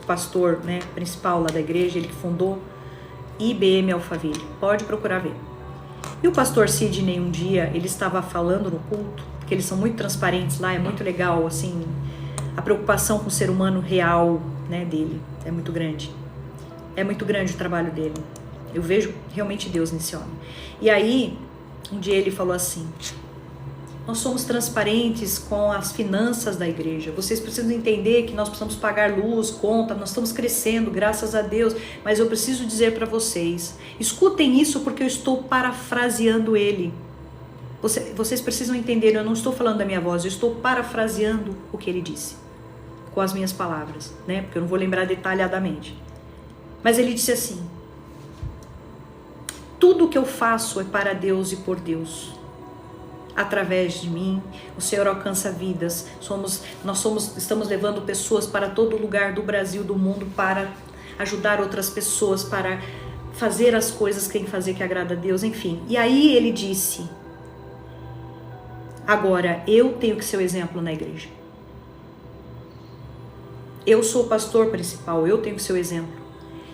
pastor, né, principal lá da igreja, ele que fundou IBM Alphaville. Pode procurar ver. E o pastor Sidney, um dia, ele estava falando no culto, porque eles são muito transparentes lá, é muito legal, assim, a preocupação com o ser humano real, né, dele, é muito grande. É muito grande o trabalho dele. Eu vejo realmente Deus nesse homem. E aí, um dia ele falou assim, nós somos transparentes com as finanças da igreja. Vocês precisam entender que nós precisamos pagar luz, conta, nós estamos crescendo, graças a Deus. Mas eu preciso dizer para vocês, escutem isso porque eu estou parafraseando ele. Vocês precisam entender, eu não estou falando da minha voz, eu estou parafraseando o que ele disse. Com as minhas palavras, né? Porque eu não vou lembrar detalhadamente. Mas ele disse assim, tudo o que eu faço é para Deus e por Deus. Através de mim, o Senhor alcança vidas. Estamos levando pessoas para todo lugar do Brasil, do mundo, para ajudar outras pessoas, para fazer as coisas que tem que fazer que agrada a Deus, enfim. E aí ele disse, agora eu tenho que ser o exemplo na igreja. Eu sou o pastor principal, eu tenho que ser o exemplo.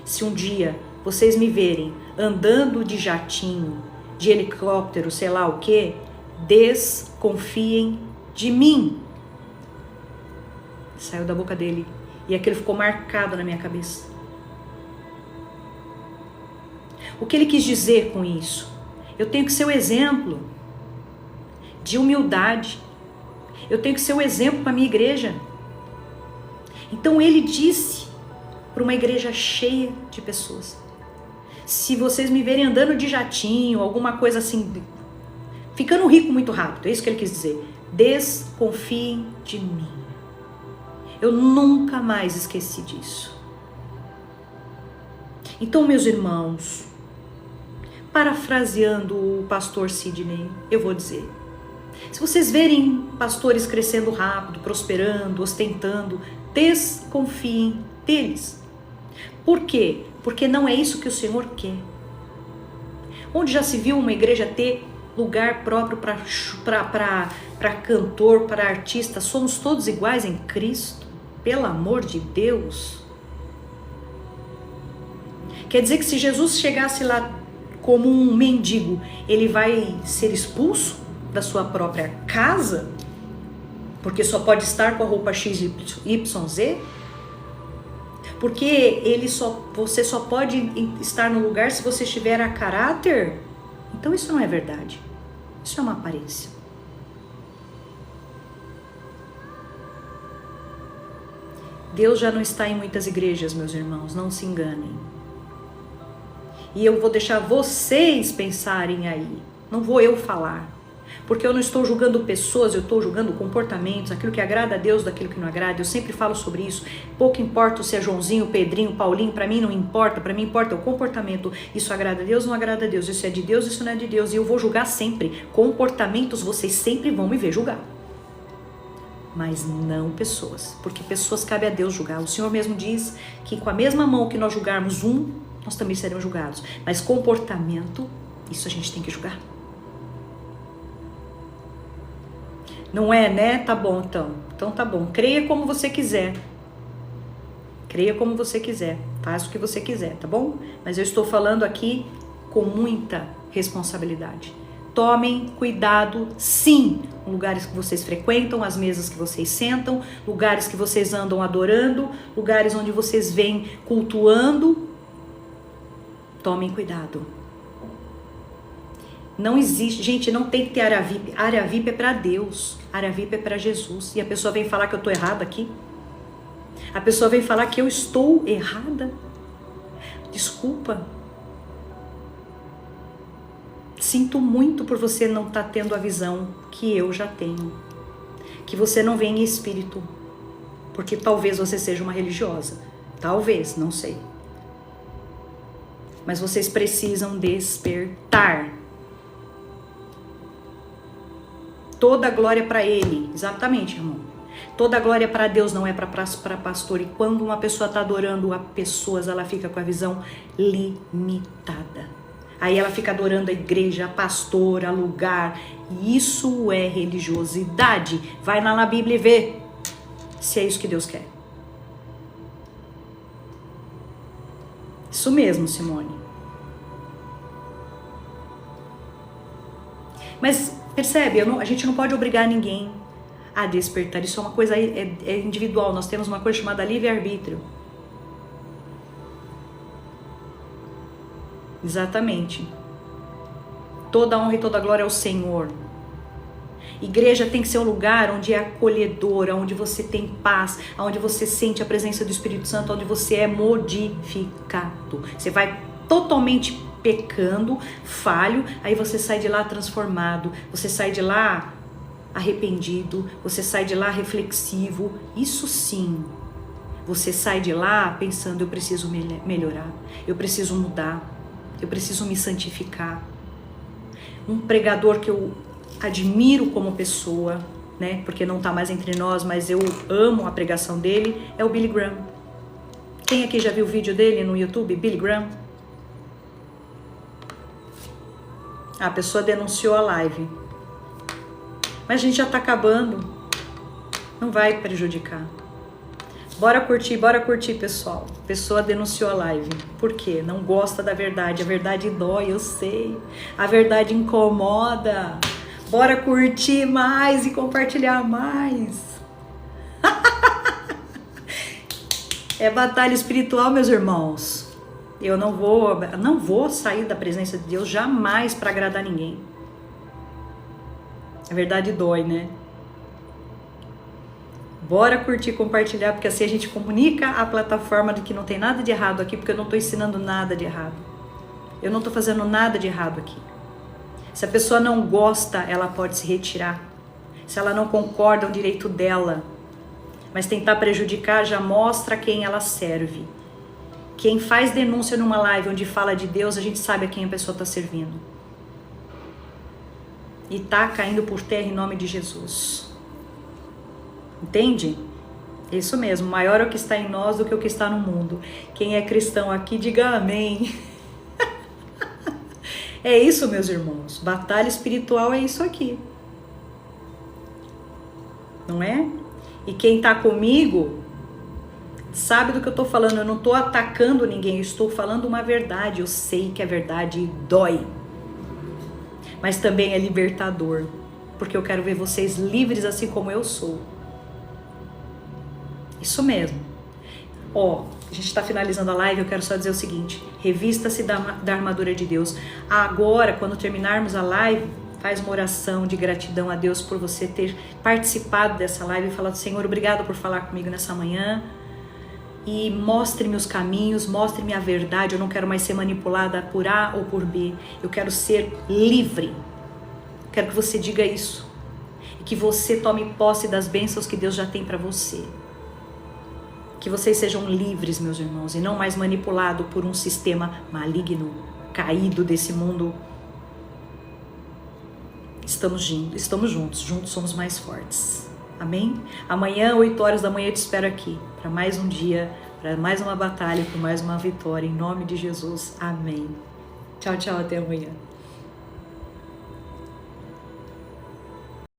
Se um dia vocês me verem andando de jatinho, de helicóptero, sei lá o que, desconfiem de mim. Saiu da boca dele. E aquilo ficou marcado na minha cabeça. O que ele quis dizer com isso? Eu tenho que ser o exemplo de humildade. Eu tenho que ser o exemplo para a minha igreja. Então ele disse para uma igreja cheia de pessoas: se vocês me verem andando de jatinho, alguma coisa assim, ficando rico muito rápido, é isso que ele quis dizer. Desconfiem de mim. Eu nunca mais esqueci disso. Então, meus irmãos, parafraseando o pastor Sidney, eu vou dizer: se vocês verem pastores crescendo rápido, prosperando, ostentando, desconfiem deles. Por quê? Porque não é isso que o Senhor quer. Onde já se viu uma igreja ter lugar próprio para cantor, para artista? Somos todos iguais em Cristo, pelo amor de Deus. Quer dizer que se Jesus chegasse lá como um mendigo, ele vai ser expulso da sua própria casa? Porque só pode estar com a roupa XYZ? Porque você só pode estar no lugar se você estiver a caráter? Então isso não é verdade. Isso é uma aparência. Deus já não está em muitas igrejas, meus irmãos, não se enganem. E eu vou deixar vocês pensarem aí. Não vou eu falar. Porque eu não estou julgando pessoas, eu estou julgando comportamentos, aquilo que agrada a Deus, daquilo que não agrada. Eu sempre falo sobre isso. Pouco importa se é Joãozinho, Pedrinho, Paulinho, para mim não importa. Para mim importa o comportamento. Isso agrada a Deus, não agrada a Deus. Isso é de Deus, isso não é de Deus. E eu vou julgar sempre. Comportamentos vocês sempre vão me ver julgar. Mas não pessoas. Porque pessoas cabe a Deus julgar. O Senhor mesmo diz que com a mesma mão que nós julgarmos um, nós também seremos julgados. Mas comportamento, isso a gente tem que julgar. Não é, né? Tá bom, então. Então tá bom. Creia como você quiser. Creia como você quiser. Faça o que você quiser, tá bom? Mas eu estou falando aqui com muita responsabilidade. Tomem cuidado, sim, com lugares que vocês frequentam, as mesas que vocês sentam, lugares que vocês andam adorando, lugares onde vocês vêm cultuando. Tomem cuidado. Não existe, gente, não tem que ter área VIP. Área VIP é para Deus, área VIP é para Jesus. E a pessoa vem falar que eu estou errada aqui. A pessoa vem falar que eu estou errada. Desculpa. Sinto muito por você não estar tendo a visão que eu já tenho. Que você não vem em espírito. Porque talvez você seja uma religiosa. Talvez, não sei. Mas vocês precisam despertar. Toda a glória para Ele. Exatamente, irmão. Toda a glória para Deus, não é para pastor. E quando uma pessoa está adorando a pessoas, ela fica com a visão limitada. Aí ela fica adorando a igreja, a pastor, a lugar. E isso é religiosidade. Vai lá na Bíblia e vê se é isso que Deus quer. Isso mesmo, Simone. Mas percebe, a gente não pode obrigar ninguém a despertar. Isso é uma coisa é individual. Nós temos uma coisa chamada livre-arbítrio. Exatamente. Toda honra e toda glória ao Senhor. Igreja tem que ser um lugar onde é acolhedora, onde você tem paz, onde você sente a presença do Espírito Santo, onde você é modificado. Você vai totalmente pecando, falho, aí você sai de lá transformado, você sai de lá arrependido, você sai de lá reflexivo. Isso sim. Você sai de lá pensando: eu preciso melhorar, eu preciso mudar, eu preciso me santificar. Um pregador que eu admiro como pessoa, né? Porque não está mais entre nós, mas eu amo a pregação dele, é o Billy Graham. Quem aqui já viu o vídeo dele no YouTube? Billy Graham? A pessoa denunciou a live. Mas a gente já está acabando. Não vai prejudicar. Bora curtir, pessoal. A pessoa denunciou a live. Por quê? Não gosta da verdade. A verdade dói, eu sei. A verdade incomoda. Bora curtir mais e compartilhar mais. É batalha espiritual, meus irmãos. Eu não vou sair da presença de Deus jamais para agradar ninguém. A verdade dói, né? Bora curtir, compartilhar, porque assim a gente comunica a plataforma de que não tem nada de errado aqui, porque eu não estou ensinando nada de errado. Eu não estou fazendo nada de errado aqui. Se a pessoa não gosta, ela pode se retirar. Se ela não concorda, é um direito dela. Mas tentar prejudicar já mostra quem ela serve. Quem faz denúncia numa live onde fala de Deus, a gente sabe a quem a pessoa está servindo. E tá caindo por terra em nome de Jesus. Entende? Isso mesmo, maior é o que está em nós do que o que está no mundo. Quem é cristão aqui, diga amém. É isso, meus irmãos. Batalha espiritual é isso aqui. Não é? E quem tá comigo sabe do que eu tô falando. Eu não tô atacando ninguém, eu estou falando uma verdade. Eu sei que a verdade dói. Mas também é libertador. Porque eu quero ver vocês livres assim como eu sou. Isso mesmo. Ó, a gente está finalizando a live, eu quero só dizer o seguinte: revista-se da armadura de Deus. Agora, quando terminarmos a live, faz uma oração de gratidão a Deus por você ter participado dessa live e falado: Senhor, obrigado por falar comigo nessa manhã. E mostre-me os caminhos, mostre-me a verdade. Eu não quero mais ser manipulada por A ou por B. Eu quero ser livre. Quero que você diga isso. E que você tome posse das bênçãos que Deus já tem para você. Que vocês sejam livres, meus irmãos, e não mais manipulados por um sistema maligno, caído desse mundo. Estamos juntos, juntos somos mais fortes. Amém? Amanhã, 8 horas da manhã, eu te espero aqui, para mais um dia, para mais uma batalha, para mais uma vitória, em nome de Jesus. Amém. Tchau, tchau, até amanhã.